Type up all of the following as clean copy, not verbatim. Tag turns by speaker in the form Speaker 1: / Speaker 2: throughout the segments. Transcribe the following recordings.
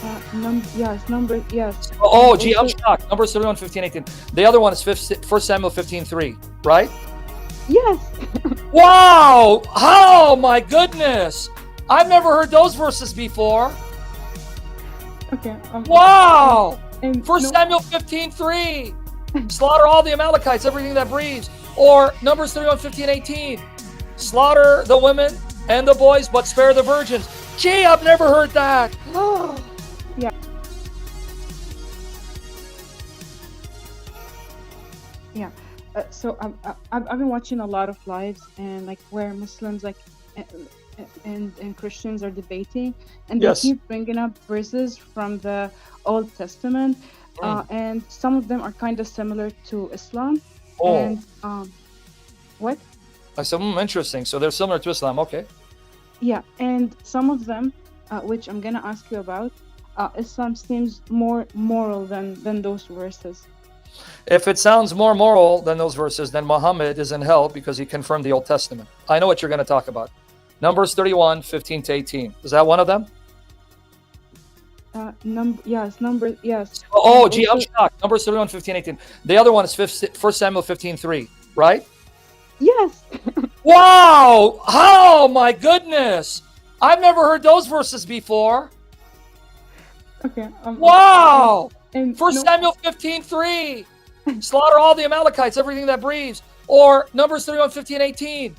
Speaker 1: Yes. And
Speaker 2: Oh, gee, I'm
Speaker 1: also,
Speaker 2: shocked. Numbers 31, 15, 18. The other one is 1 Samuel 15:3, right?
Speaker 1: yes.
Speaker 2: Wow! Oh my goodness! I've never heard those verses before.
Speaker 1: Okay.
Speaker 2: Wow!
Speaker 1: And
Speaker 2: 1
Speaker 1: no.
Speaker 2: Samuel 15:3. Slaughter all the Amalekites, everything that breathes. Or Numbers 31, 15, 18. Slaughter the women and the boys, but spare the virgins. Gee, I've never heard that.
Speaker 1: Yeah. Yeah. So I've been watching a lot of lives and like where Muslims like a- and Christians are debating, and they
Speaker 2: Yes.
Speaker 1: keep bringing up verses from the Old Testament,
Speaker 2: Mm.
Speaker 1: and some of them are kind of similar to Islam,
Speaker 2: Oh,
Speaker 1: and what?
Speaker 2: I said, interesting. So they're similar to Islam. Okay.
Speaker 1: Yeah, and some of them, which I'm gonna ask you about, Islam seems more moral than those verses.
Speaker 2: If it sounds more moral than those verses, then Muhammad is in hell because he confirmed the Old Testament. I know what you're going to talk about. Numbers 31, 15 to 18. Is that one of them?
Speaker 1: Yes, and
Speaker 2: Oh, gee, I'm
Speaker 1: also
Speaker 2: shocked. Numbers 31, 15, 18. The other one is 1 Samuel 15:3, right?
Speaker 1: yes.
Speaker 2: Wow! Oh, my goodness! I've never heard those verses before.
Speaker 1: Okay.
Speaker 2: Wow!
Speaker 1: And
Speaker 2: 1
Speaker 1: no.
Speaker 2: Samuel 15:3. Slaughter all the Amalekites, everything that breathes. Or Numbers 31, 15, 18.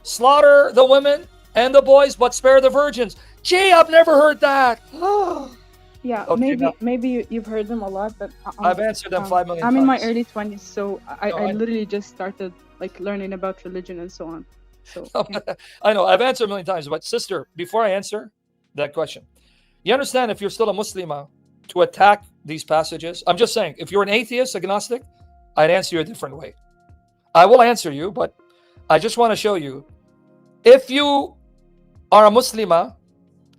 Speaker 2: Slaughter the women and the boys, but spare the virgins. Gee, I've never heard that.
Speaker 1: Yeah,
Speaker 2: Okay, now
Speaker 1: maybe you've heard them a lot, but
Speaker 2: I've answered them 5 million
Speaker 1: I'm in my
Speaker 2: times.
Speaker 1: early 20s, so
Speaker 2: No,
Speaker 1: I literally just started like learning about religion and so on. So yeah.
Speaker 2: I know, I've answered a million times. But sister, before I answer that question, you understand if you're still a Muslima to attack these passages? I'm just saying, if you're an atheist, agnostic, I'd answer you a different way. I will answer you, but I just want to show you if you are a Muslima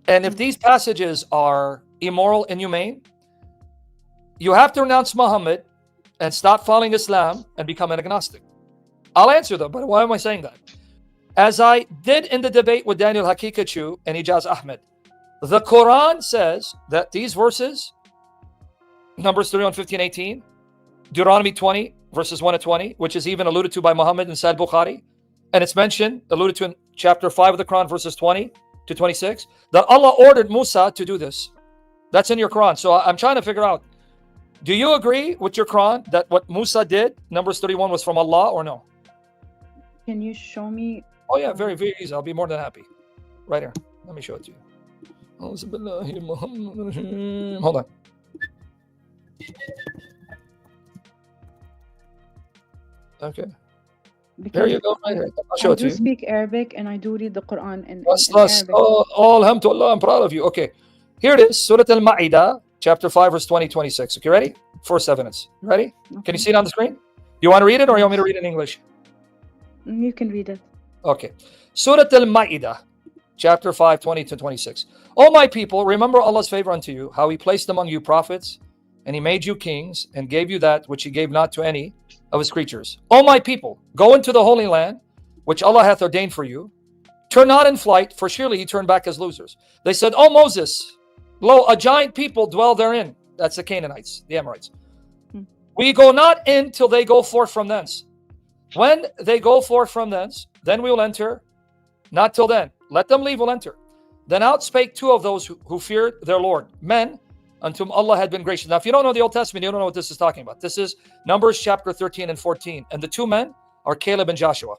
Speaker 2: and if these passages are immoral, inhumane, you have to renounce Muhammad and stop following Islam and become an agnostic. I'll answer them, but why am I saying that? As I did in the debate with Daniel Hakikachu and Ijaz Ahmed, the Quran says that these verses, Numbers 31, 15, 18, Deuteronomy 20, verses 1 to 20, which is even alluded to by Muhammad in Sahih Bukhari, and it's mentioned, alluded to in chapter 5 of the Quran, verses 20 to 26, that Allah ordered Musa to do this. That's in your Quran. So I'm trying to figure out, do you agree with your Quran that what Musa did, Numbers 31, was from Allah or no?
Speaker 1: Can you show me?
Speaker 2: Oh yeah, very, very easy. I'll be more than happy. Right here. Let me show it to you. Hold on. Okay. Here you go. Right here. I'll show
Speaker 1: I
Speaker 2: it to
Speaker 1: do
Speaker 2: you.
Speaker 1: speak Arabic and I do read the Quran in
Speaker 2: That's
Speaker 1: Arabic.
Speaker 2: oh, alhamdulillah, I'm proud of you. Okay. Here it is. Surah Al-Ma'idah, chapter 5, verse 20, 26. Okay, ready? 4 minutes. Ready? Can you see it on the screen? You want to read it or you want me to read it in English?
Speaker 1: You can read it.
Speaker 2: Okay. Surah Al-Ma'idah, chapter 5, 20 to 26. O my people, remember Allah's favor unto you, how he placed among you prophets, and he made you kings, and gave you that which he gave not to any of his creatures. O my people, go into the Holy Land, which Allah hath ordained for you. Turn not in flight, for surely ye turn back as losers. They said, O Moses, lo, a giant people dwell therein. That's the Canaanites, the Amorites. We go not in till they go forth from thence. When they go forth from thence, then we will enter. Not till then. Let them leave, we'll enter. Then out spake two of those who feared their Lord, men unto whom Allah had been gracious. Now, if you don't know the Old Testament, you don't know what this is talking about. This is Numbers chapter 13 and 14. And the two men are Caleb and Joshua.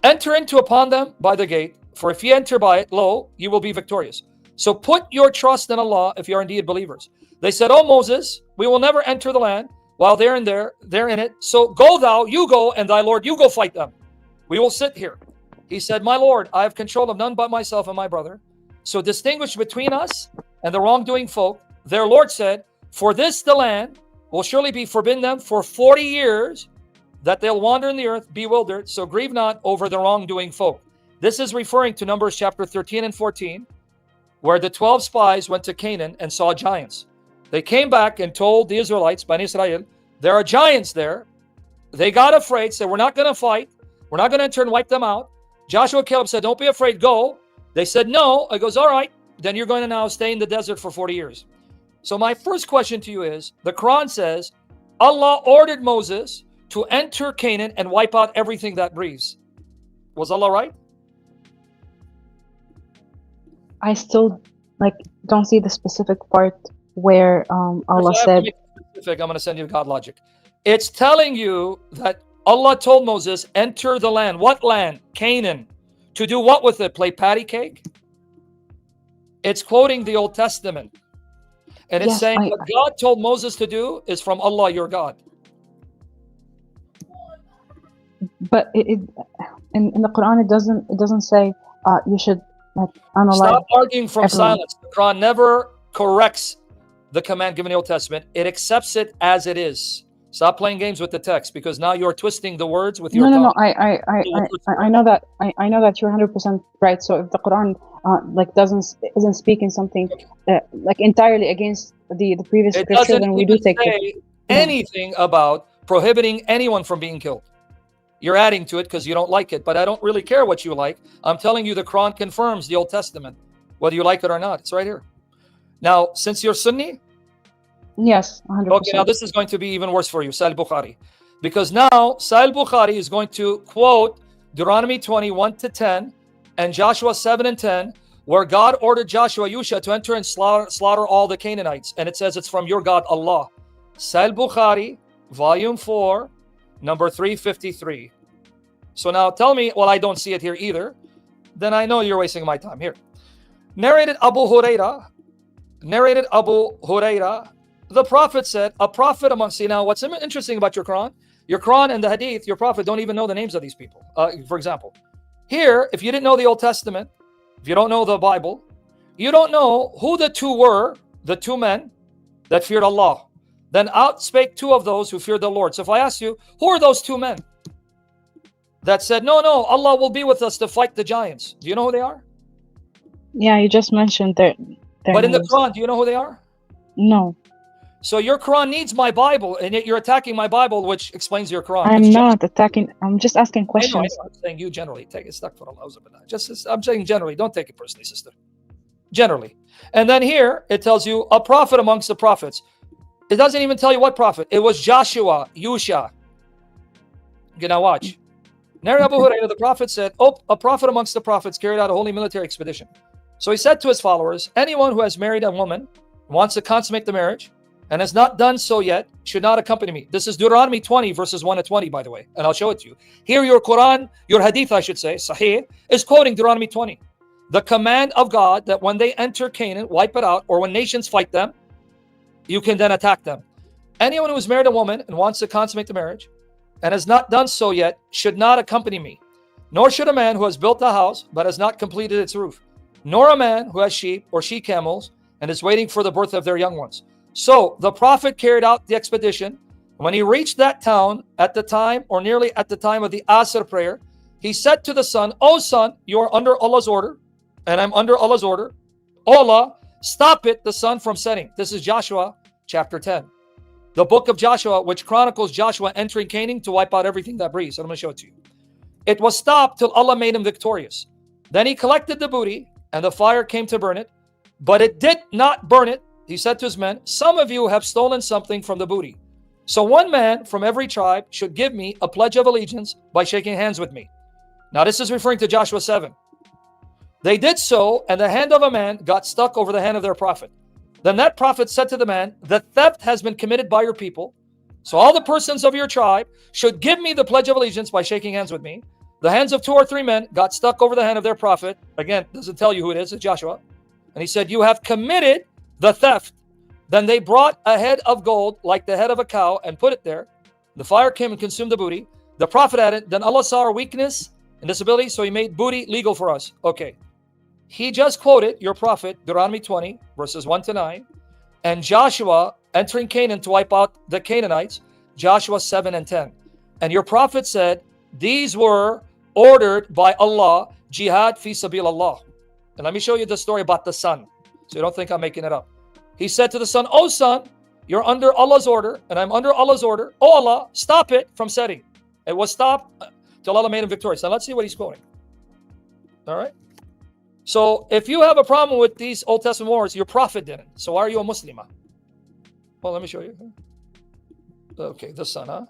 Speaker 2: Enter into upon them by the gate, for if ye enter by it, lo, ye will be victorious. So put your trust in Allah if you are indeed believers. They said, O Moses, we will never enter the land while they're in it. So go thou, you go, and thy Lord, you go fight them. We will sit here. He said, my Lord, I have control of none but myself and my brother. So distinguish between us and the wrongdoing folk. Their Lord said, for this the land will surely be forbidden them for 40 years, that they'll wander in the earth bewildered. So grieve not over the wrongdoing folk. This is referring to Numbers chapter 13 and 14, where the 12 spies went to Canaan and saw giants. They came back and told the Israelites, Bani Israel, there are giants there. They got afraid, said, we're not going to fight. We're not going to enter and wipe them out. Joshua and Caleb said, don't be afraid, go. They said, no. I goes, all right, then you're going to now stay in the desert for 40 years. So my first question to you is, the Quran says Allah ordered Moses to enter Canaan and wipe out everything that breathes. Was Allah right?
Speaker 1: I still don't see the specific part where Allah said.
Speaker 2: Specific, I'm going to send you God logic. It's telling you that Allah told Moses, enter the land. What land? Canaan. To do what with it? Play patty cake? It's quoting the Old Testament. And it's saying what God told Moses to do is from Allah, your God.
Speaker 1: But in the Quran, it doesn't say you should analyze.
Speaker 2: Stop arguing from silence. The Quran never corrects the command given in the Old Testament. It accepts it as it is. Stop playing games with the text, because now you're twisting the words with your tongue.
Speaker 1: No. I know that. I know that you're 100% right. So if the Quran isn't speaking something entirely against the previous scripture, then we do take it.
Speaker 2: Anything about prohibiting anyone from being killed. You're adding to it because you don't like it, but I don't really care what you like. I'm telling you the Quran confirms the Old Testament, whether you like it or not. It's right here. Now, since you're Sunni,
Speaker 1: yes, 100%.
Speaker 2: Okay, now this is going to be even worse for you, Sahih Bukhari. Because now Sahih Bukhari is going to quote Deuteronomy 21-10 and Joshua 7-10, where God ordered Joshua, Yusha, to enter and slaughter all the Canaanites. And it says it's from your God, Allah. Sahih Bukhari, volume 4, number 353. So now tell me, well, I don't see it here either. Then I know you're wasting my time. Here. Narrated Abu Huraira, the Prophet said, a prophet amongst you. Now, what's interesting about your Quran and the Hadith, your Prophet don't even know the names of these people. For example, here, if you didn't know the Old Testament, if you don't know the Bible, you don't know who the two were, the two men that feared Allah. Then out spake two of those who feared the Lord. So if I ask you, who are those two men that said, no, Allah will be with us to fight the giants? Do you know who they are?
Speaker 1: Yeah, you just mentioned their
Speaker 2: But in
Speaker 1: names.
Speaker 2: the Quran, do you know who they are?
Speaker 1: No.
Speaker 2: So your Quran needs my Bible, and yet you're attacking my Bible, which explains your Quran.
Speaker 1: I'm not attacking. I'm just asking questions.
Speaker 2: I know. I'm saying you generally. Take it stuck for Allah. I'm saying generally. Don't take it personally, sister. Generally. And then here, it tells you a prophet amongst the prophets. It doesn't even tell you what prophet. It was Joshua, Yusha. Okay, now watch. Narrated Abu Hurairah, the prophet said, a prophet amongst the prophets carried out a holy military expedition. So he said to his followers, anyone who has married a woman, wants to consummate the marriage, and has not done so yet, should not accompany me. This is Deuteronomy 20, verses 1-20, by the way, and I'll show it to you. Here your Quran, your Hadith, I should say, Sahih, is quoting Deuteronomy 20. The command of God that when they enter Canaan, wipe it out, or when nations fight them, you can then attack them. Anyone who has married a woman and wants to consummate the marriage, and has not done so yet, should not accompany me. Nor should a man who has built a house, but has not completed its roof. Nor a man who has sheep or she-camels, and is waiting for the birth of their young ones. So the prophet carried out the expedition. When he reached that town at the time, or nearly at the time of the Asr prayer, he said to the son, O son, you are under Allah's order, and I'm under Allah's order. Allah, stop it, the sun from setting. This is Joshua chapter 10. The book of Joshua, which chronicles Joshua entering Canaan to wipe out everything that breathes. So I'm going to show it to you. It was stopped till Allah made him victorious. Then he collected the booty, and the fire came to burn it. But it did not burn it. He said to his men, some of you have stolen something from the booty. So one man from every tribe should give me a pledge of allegiance by shaking hands with me. Now this is referring to Joshua 7. They did so, and the hand of a man got stuck over the hand of their prophet. Then that prophet said to the man, the theft has been committed by your people. So all the persons of your tribe should give me the pledge of allegiance by shaking hands with me. The hands of 2 or 3 men got stuck over the hand of their prophet. Again, doesn't tell you who it is. It's Joshua. And he said, you have committed the theft. Then they brought a head of gold like the head of a cow and put it there. The fire came and consumed the booty. The prophet added, then Allah saw our weakness and disability, so he made booty legal for us. Okay. He just quoted your prophet, Deuteronomy 20, verses 1-9, and Joshua entering Canaan to wipe out the Canaanites, Joshua 7 and 10. And your prophet said, these were ordered by Allah, Jihad fi sabilillah. And let me show you the story about the son, so you don't think I'm making it up. He said to the son, oh son, you're under Allah's order, and I'm under Allah's order. Oh Allah, stop it from setting. It was stopped till Allah made him victorious. Now let's see what he's quoting. All right. So if you have a problem with these Old Testament wars, your prophet didn't. So why are you a Muslima? Well, let me show you. Okay, the sun, huh?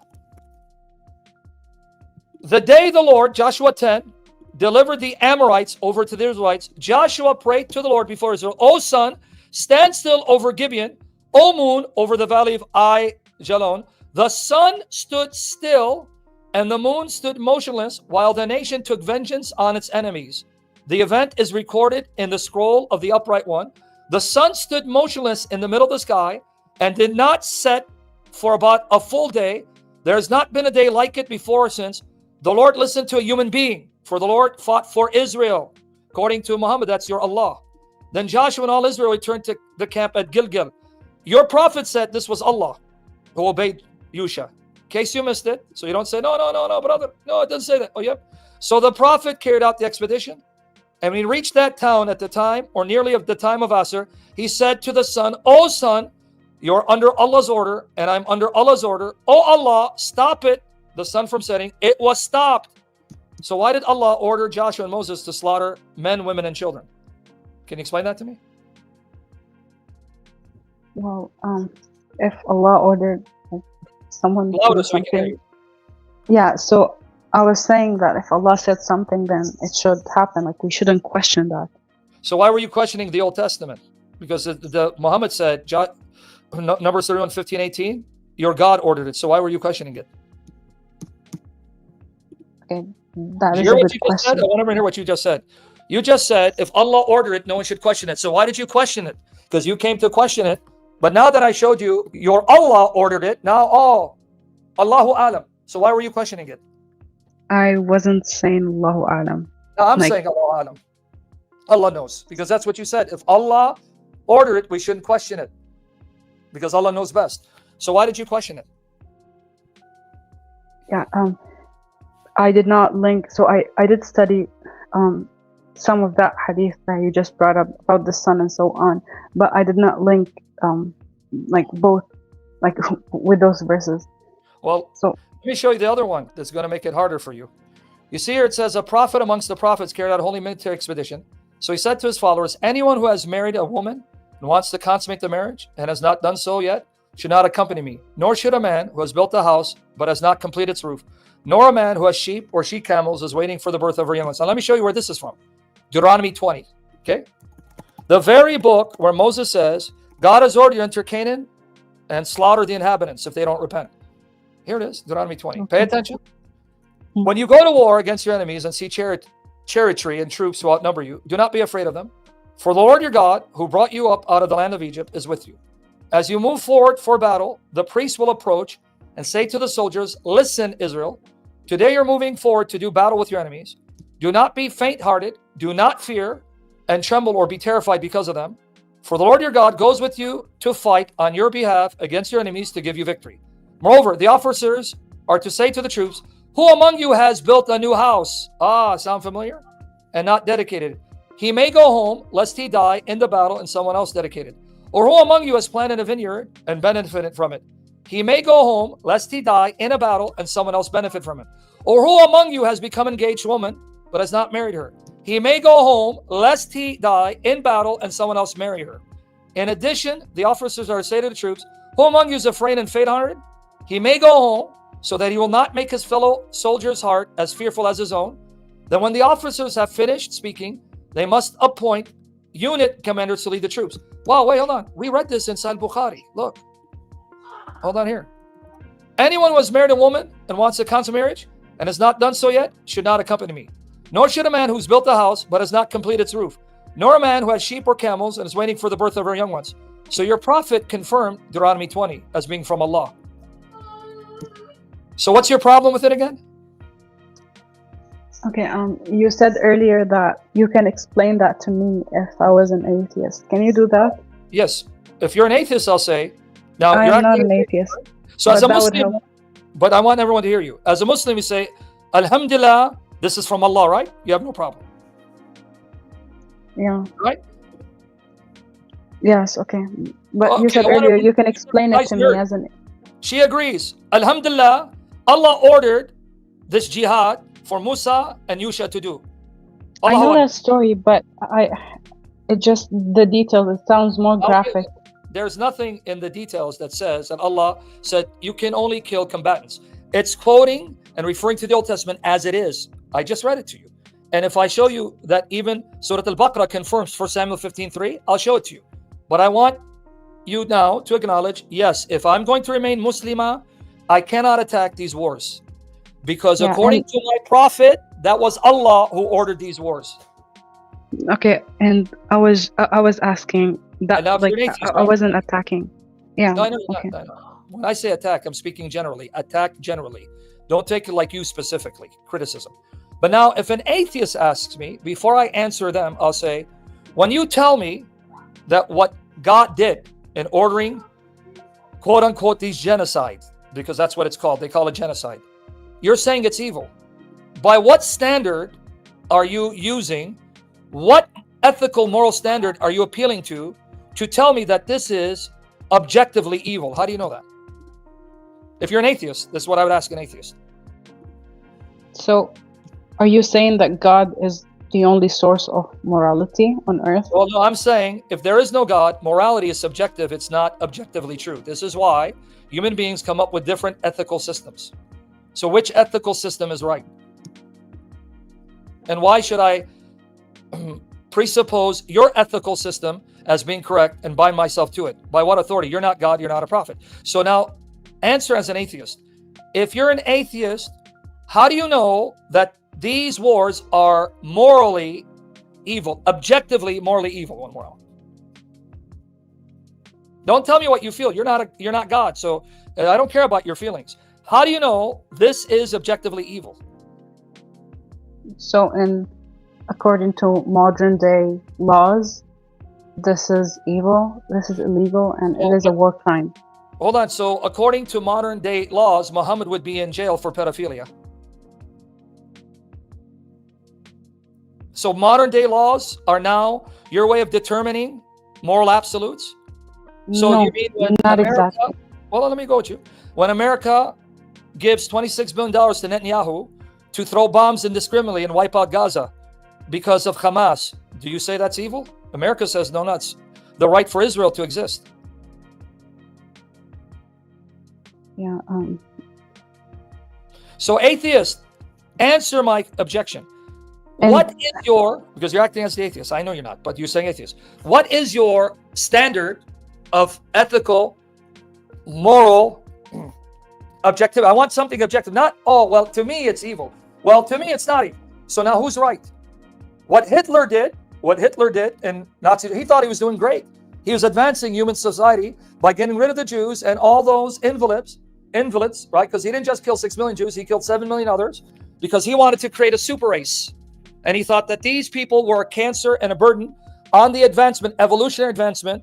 Speaker 2: The day the Lord, Joshua 10, delivered the Amorites over to the Israelites, Joshua prayed to the Lord before Israel, O sun, stand still over Gibeon, O moon, over the valley of Jalon. The sun stood still and the moon stood motionless while the nation took vengeance on its enemies. The event is recorded in the scroll of the upright one. The sun stood motionless in the middle of the sky and did not set for about a full day. There has not been a day like it before or since. The Lord listened to a human being, for the Lord fought for Israel. According to Muhammad, that's your Allah. Then Joshua and all Israel returned to the camp at Gilgal. Your prophet said this was Allah who obeyed Yusha. In case you missed it, so you don't say, no, brother. No, it doesn't say that. Oh, yep. So the prophet carried out the expedition. And when he reached that town at the time, or nearly of the time of Asr, he said to the sun, O sun, you're under Allah's order, and I'm under Allah's order. O Allah, stop it, the sun from setting. It was stopped. So why did Allah order Joshua and Moses to slaughter men, women, and children? Can you explain that to me?
Speaker 1: Well, if Allah ordered someone to do something, yeah, so I was saying that if Allah said something, then it should happen. Like, we shouldn't question that.
Speaker 2: So why were you questioning the Old Testament? Because the Muhammad said, Numbers 31, 15, 18, your God ordered it. So why were you questioning it?
Speaker 1: Okay, that is a good question.
Speaker 2: I want to hear what you just said. You just said, if Allah ordered it, no one should question it. So why did you question it? Because you came to question it. But now that I showed you, your Allah ordered it. Now, Allahu Alam. So why were you questioning it?
Speaker 1: I wasn't saying Allahu Alam.
Speaker 2: No, I'm saying Allahu Alam. Allah knows. Because that's what you said. If Allah ordered it, we shouldn't question it. Because Allah knows best. So why did you question it?
Speaker 1: Yeah, I did not link. So I did study some of that hadith that you just brought up about the sun and so on. But I did not link like both, like with those verses.
Speaker 2: Well, so let me show you the other one that's going to make it harder for you. You see here it says, a prophet amongst the prophets carried out a holy military expedition. So he said to his followers, anyone who has married a woman and wants to consummate the marriage and has not done so yet should not accompany me, nor should a man who has built a house but has not completed its roof, nor a man who has sheep or she camels is waiting for the birth of her young ones. Now let me show you where this is from. Deuteronomy 20, okay? The very book where Moses says, God has ordered you to enter Canaan and slaughter the inhabitants if they don't repent. Here it is, Deuteronomy 20. Pay attention. When you go to war against your enemies and see chariotery and troops who outnumber you, do not be afraid of them. For the Lord your God, who brought you up out of the land of Egypt, is with you. As you move forward for battle, the priest will approach and say to the soldiers, listen, Israel, today you're moving forward to do battle with your enemies. Do not be faint-hearted, do not fear and tremble or be terrified because of them. For the Lord your God goes with you to fight on your behalf against your enemies to give you victory. Moreover, the officers are to say to the troops, who among you has built a new house? Sound familiar? And not dedicated. He may go home, lest he die in the battle and someone else dedicated. Or who among you has planted a vineyard and benefited from it? He may go home, lest he die in a battle and someone else benefit from it. Or who among you has become engaged woman, but has not married her? He may go home, lest he die in battle and someone else marry her. In addition, the officers are to say to the troops, who among you is afraid and faint-hearted? He may go home, so that he will not make his fellow soldier's heart as fearful as his own. Then when the officers have finished speaking, they must appoint unit commanders to lead the troops. Wow, wait, hold on. We read this in Sahih Bukhari. Look. Hold on here. Anyone who has married a woman and wants to consummate marriage and has not done so yet should not accompany me. Nor should a man who's built a house but has not completed its roof. Nor a man who has sheep or camels and is waiting for the birth of her young ones. So your prophet confirmed Deuteronomy 20 as being from Allah. So what's your problem with it again?
Speaker 1: Okay, you said earlier that you can explain that to me if I was an atheist. Can you do that?
Speaker 2: Yes. If you're an atheist, I'll say. Now,
Speaker 1: I'm not an atheist.
Speaker 2: So as a Muslim, but I want everyone to hear you. As a Muslim, you say, Alhamdulillah, this is from Allah, right? You have no problem.
Speaker 1: Yeah.
Speaker 2: Right?
Speaker 1: Yes, okay. But you said earlier you can explain it to me as an...
Speaker 2: She agrees. Alhamdulillah, Allah ordered this jihad for Musa and Yusha to do.
Speaker 1: I know that story, but it just, the details, it sounds more graphic.
Speaker 2: there's nothing in the details that says that Allah said you can only kill combatants. It's quoting and referring to the Old Testament as it is. I just read it to you. And if I show you that even Surah Al-Baqarah confirms 1 Samuel 15:3, I'll show it to you. But I want you now to acknowledge, yes, if I'm going to remain Muslima, I cannot attack these wars. Because according to my prophet, that was Allah who ordered these wars.
Speaker 1: Okay, and I was asking that, like, I wasn't attacking. Yeah.
Speaker 2: No, I know, okay. I know. When I say attack, I'm speaking generally. Attack generally. Don't take it like you specifically. Criticism. But now, if an atheist asks me, before I answer them, I'll say, when you tell me that what God did in ordering, quote unquote, these genocides, because that's what it's called, they call it genocide, you're saying it's evil. By what standard are you using? What ethical, moral standard are you appealing to tell me that this is objectively evil? How do you know that? If you're an atheist, this is what I would ask an atheist.
Speaker 1: So, are you saying that God is the only source of morality on earth?
Speaker 2: Well, no, I'm saying if there is no God, morality is subjective. It's not objectively true. This is why human beings come up with different ethical systems. So which ethical system is right? And why should I presuppose your ethical system as being correct and bind myself to it? By what authority? You're not God, you're not a prophet. So now, answer as an atheist. If you're an atheist, how do you know that these wars are morally evil, objectively morally evil and moral? Don't tell me what you feel. You're not God, so I don't care about your feelings. How do you know this is objectively evil?
Speaker 1: So, according to modern day laws, this is evil, this is illegal, and it is a war crime.
Speaker 2: Hold on. So, according to modern day laws, Muhammad would be in jail for pedophilia. So modern day laws are now your way of determining moral absolutes? So
Speaker 1: no,
Speaker 2: you mean when
Speaker 1: not
Speaker 2: America,
Speaker 1: exactly.
Speaker 2: Well, let me go with you. When America gives $26 billion to Netanyahu to throw bombs indiscriminately and wipe out Gaza because of Hamas, do you say that's evil? America says no, that's the right for Israel to exist.
Speaker 1: Yeah.
Speaker 2: So atheist, answer my objection. What is your, because you're acting as the atheist, I know you're not, but you're saying atheist. What is your standard of ethical, moral, objective? I want something objective, not, oh, well, to me it's evil. Well, to me it's not evil. So now who's right? What Hitler did in Nazi, he thought he was doing great. He was advancing human society by getting rid of the Jews and all those invalids, right? Because he didn't just kill 6 million Jews, he killed 7 million others because he wanted to create a super race. And he thought that these people were a cancer and a burden on the advancement, evolutionary advancement,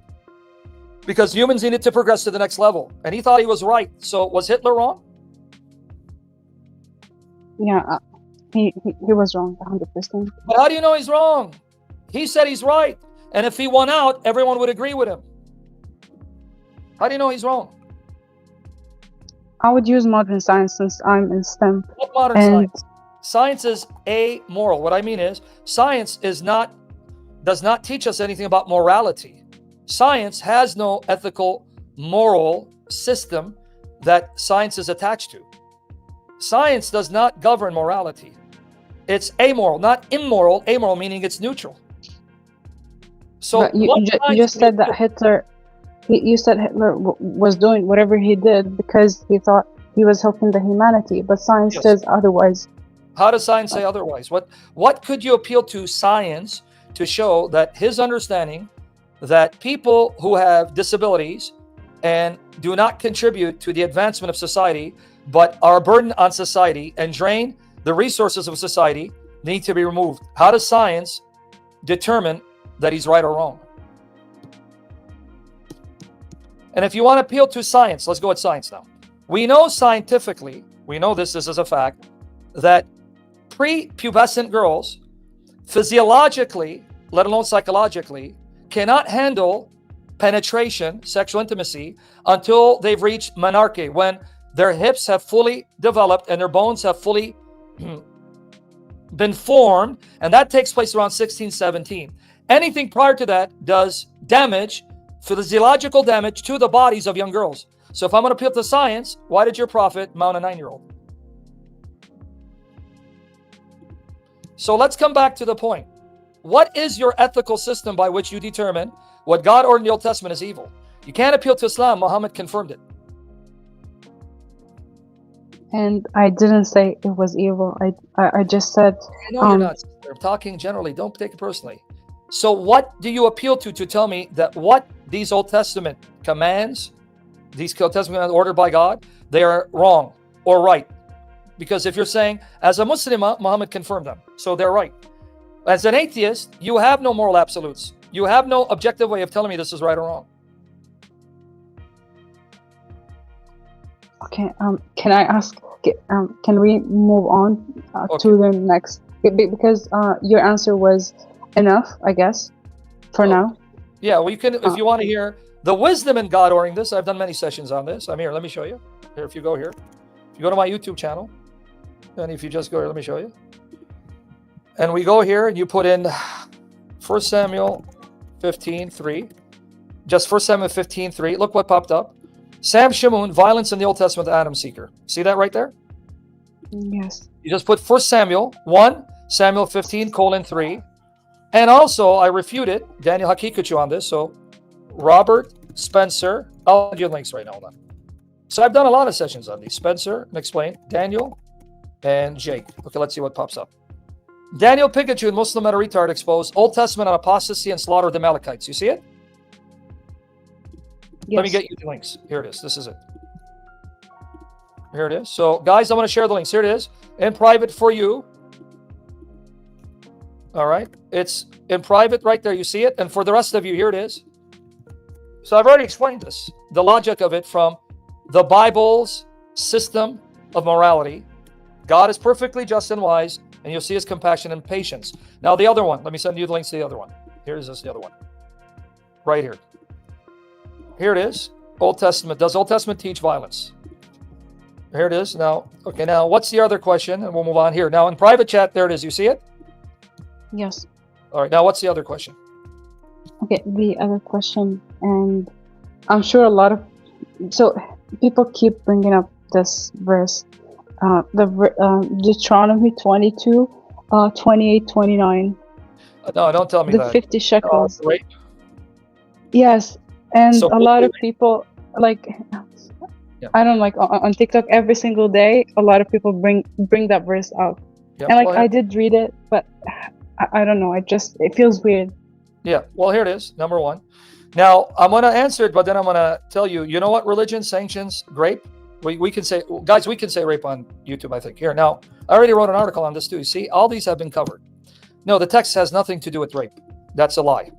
Speaker 2: because humans needed to progress to the next level. And he thought he was right. So was Hitler wrong?
Speaker 1: Yeah, he was wrong, 100%.
Speaker 2: But how do you know he's wrong? He said he's right. And if he won out, everyone would agree with him. How do you know he's wrong?
Speaker 1: I would use modern science since I'm in STEM.
Speaker 2: What modern science? Science is amoral. What I mean is, science does not teach us anything about morality. Science has no ethical, moral system that science is attached to. Science does not govern morality. It's amoral, not immoral. Amoral meaning it's neutral. So
Speaker 1: but you just said that Hitler, you said Hitler was doing whatever he did because he thought he was helping the humanity, but science says otherwise.
Speaker 2: How does science say otherwise? What could you appeal to science to show that his understanding that people who have disabilities and do not contribute to the advancement of society, but are a burden on society and drain the resources of society, need to be removed? How does science determine that he's right or wrong? And if you want to appeal to science, let's go with science now. We know scientifically, we know this is a fact, that prepubescent girls, physiologically, let alone psychologically, cannot handle penetration, sexual intimacy, until they've reached menarche, when their hips have fully developed and their bones have fully been formed, and that takes place around 16, 17. Anything prior to that does damage physiological damage to the bodies of young girls. So if I'm going to appeal to science, why did your prophet mount a 9-year-old? So let's come back to the point. What is your ethical system by which you determine what God ordered in the Old Testament is evil? You can't appeal to Islam. Muhammad confirmed it.
Speaker 1: And I didn't say it was evil. I just said.
Speaker 2: No, you're not. I'm talking generally. Don't take it personally. So what do you appeal to tell me that what these Old Testament commands, these Old Testament commands ordered by God, they are wrong or right? Because if you're saying, as a Muslima, Muhammad confirmed them, so they're right. As an atheist, you have no moral absolutes. You have no objective way of telling me this is right or wrong.
Speaker 1: Okay, can I ask, can we move on to the next? Because your answer was enough, I guess, for now.
Speaker 2: Yeah, well, you can, if you want to hear the wisdom in God ordering this, I've done many sessions on this. I'm here, let me show you. Here, if you go here, if you go to my YouTube channel, and if you just go here, let me show you. And we go here, and you put in 1 Samuel 15:3. Just 1 Samuel 15:3. Look what popped up. Sam Shamoun, violence in the Old Testament, Adam seeker. See that right there?
Speaker 1: Yes.
Speaker 2: You just put 1 Samuel 1, Samuel 15:3. And also, I refute it. Daniel Hakikuchu on this. So, Robert, Spencer. I'll send you links right now. Hold on. So, I've done a lot of sessions on these. Spencer, and explain. Daniel, and Jake. Okay, let's see what pops up. Daniel Pikachu and Muslim meta retard exposed Old Testament on apostasy and slaughter of the Amalekites. You see it?
Speaker 1: Yes.
Speaker 2: Let me get you the links. Here it is. This is it. Here it is. So, guys, I'm going to share the links. Here it is. In private for you. All right. It's in private right there. You see it? And for the rest of you, here it is. So, I've already explained this. The logic of it from the Bible's system of morality. God is perfectly just and wise, and you'll see his compassion and patience. Now, the other one. Let me send you the links to the other one. Here's this, the other one. Right here. Here it is. Old Testament. Does Old Testament teach violence? Here it is. Now, okay, now what's the other question? And we'll move on here. Now, in private chat, there it is. You see it?
Speaker 1: Yes.
Speaker 2: All right. Now, what's the other question?
Speaker 1: Okay, the other question, and I'm sure a lot of, so people keep bringing up this verse, Deuteronomy 22, 28, 29.
Speaker 2: No, don't tell me
Speaker 1: the
Speaker 2: that.
Speaker 1: 50 shekels.
Speaker 2: Right?
Speaker 1: Yes, and
Speaker 2: So
Speaker 1: a lot of people, like,
Speaker 2: Yeah.
Speaker 1: I don't like on TikTok every single day, a lot of people bring that verse up.
Speaker 2: Yeah,
Speaker 1: And like,
Speaker 2: well,
Speaker 1: I did read it, but I don't know, it feels weird.
Speaker 2: Yeah, well, here it is, number one. Now, I'm going to answer it, but then I'm going to tell you, you know what religion sanctions rape? We can say, guys, we can say rape on YouTube, I think. Here, now, I already wrote an article on this too. You see, all these have been covered. No, the text has nothing to do with rape. That's a lie.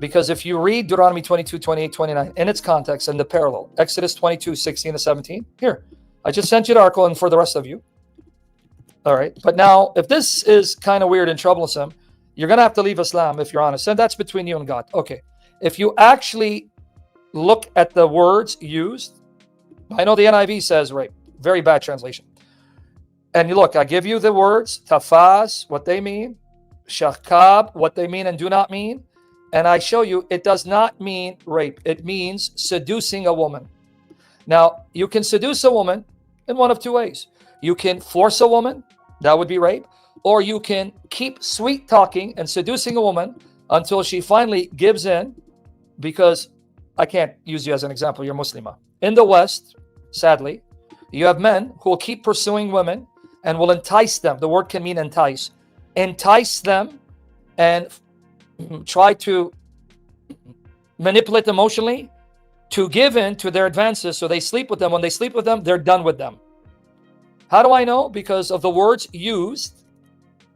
Speaker 2: Because if you read Deuteronomy 22, 28, 29 in its context and the parallel, Exodus 22, 16 to 17, here, I just sent you the article and for the rest of you. All right. But now, if this is kind of weird and troublesome, you're going to have to leave Islam if you're honest. And that's between you and God. Okay. If you actually look at the words used, I know the NIV says rape. Very bad translation. And you look, I give you the words, tafaz, what they mean, shakab, what they mean and do not mean. And I show you it does not mean rape. It means seducing a woman. Now, you can seduce a woman in one of two ways. You can force a woman, that would be rape, or you can keep sweet talking and seducing a woman until she finally gives in, because I can't use you as an example, you're Muslima. In the West, sadly, you have men who will keep pursuing women and will entice them. The word can mean entice. Entice them and try to manipulate them emotionally to give in to their advances, so they sleep with them. When they sleep with them, they're done with them. How do I know? Because of the words used,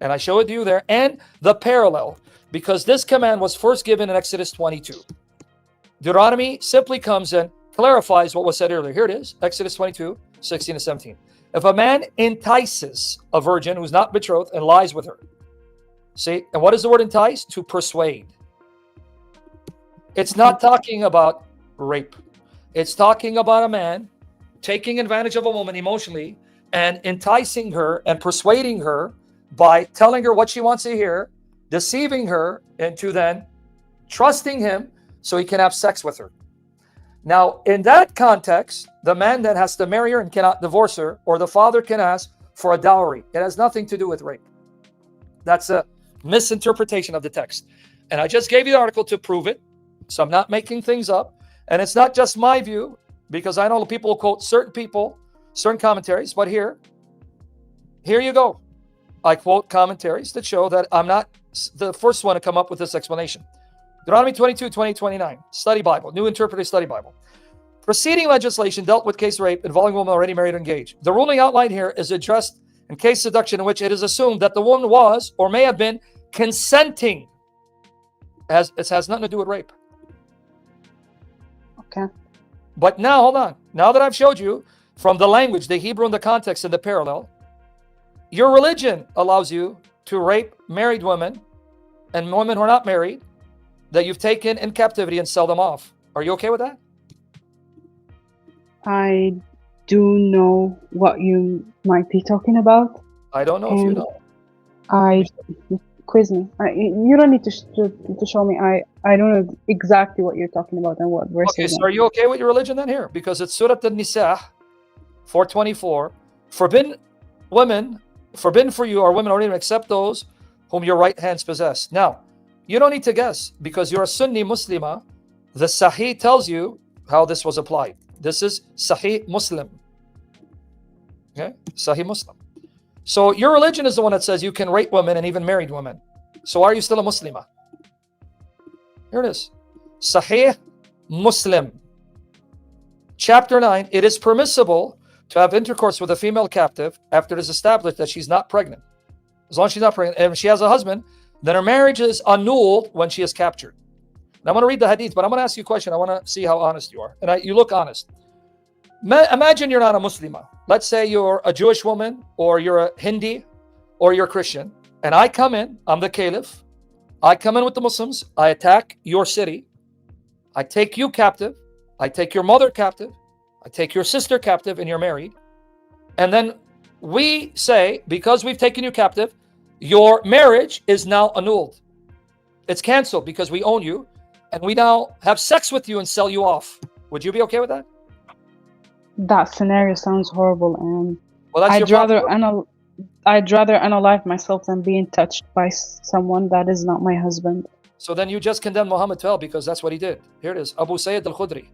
Speaker 2: and I show it to you there, and the parallel, because this command was first given in Exodus 22. Deuteronomy simply comes and clarifies what was said earlier. Here it is, Exodus 22, 16 to 17. If a man entices a virgin who's not betrothed and lies with her, see, and what is the word entice? To persuade. It's not talking about rape. It's talking about a man taking advantage of a woman emotionally and enticing her and persuading her by telling her what she wants to hear, deceiving her into then trusting him so he can have sex with her. Now, in that context, the man then has to marry her and cannot divorce her, or the father can ask for a dowry. It has nothing to do with rape. That's a misinterpretation of the text. And I just gave you the article to prove it, so I'm not making things up. And it's not just my view, because I know people quote certain people, certain commentaries, but here you go. I quote commentaries that show that I'm not the first one to come up with this explanation. Deuteronomy 22, 20, 29, Study Bible, New Interpreted Study Bible. Preceding legislation dealt with case rape involving women already married or engaged. The ruling outlined here is addressed in case seduction in which it is assumed that the woman was or may have been consenting. It has nothing to do with rape.
Speaker 1: Okay.
Speaker 2: But now, hold on. Now that I've showed you from the language, the Hebrew and the context and the parallel, your religion allows you to rape married women and women who are not married that you've taken in captivity and sell them off. Are you okay with that?
Speaker 1: I do know what you might be talking about.
Speaker 2: I don't know if you know.
Speaker 1: Quiz me. You don't need to show me. I don't know exactly what you're talking about and what verse.
Speaker 2: Okay, so are you okay with your religion then here? Because it's Surah An-Nisa 424. Forbidden for you are women already except those whom your right hands possess. Now, you don't need to guess because you're a Sunni Muslima. The Sahih tells you how this was applied. This is Sahih Muslim. Okay? Sahih Muslim. So your religion is the one that says you can rape women and even married women. So are you still a Muslima? Here it is. Sahih Muslim. Chapter 9, it is permissible to have intercourse with a female captive after it is established that she's not pregnant. As long as she's not pregnant, and if she has a husband, then her marriage is annulled when she is captured. Now I'm going to read the hadith, but I'm going to ask you a question. I want to see how honest you are. And you look honest. Imagine you're not a Muslima. Let's say you're a Jewish woman, or you're a Hindi, or you're a Christian. And I come in, I'm the caliph. I come in with the Muslims. I attack your city. I take you captive. I take your mother captive. I take your sister captive and you're married. And then we say, because we've taken you captive, your marriage is now annulled. It's canceled because we own you. And we now have sex with you and sell you off. Would you be okay with that?
Speaker 1: That scenario sounds horrible, and
Speaker 2: Well, that's
Speaker 1: I'd rather unalive myself than being touched by someone that is not my husband.
Speaker 2: So then you just condemn Muhammad to hell because that's what he did. Here it is. Abu Sayyid al-Khudri.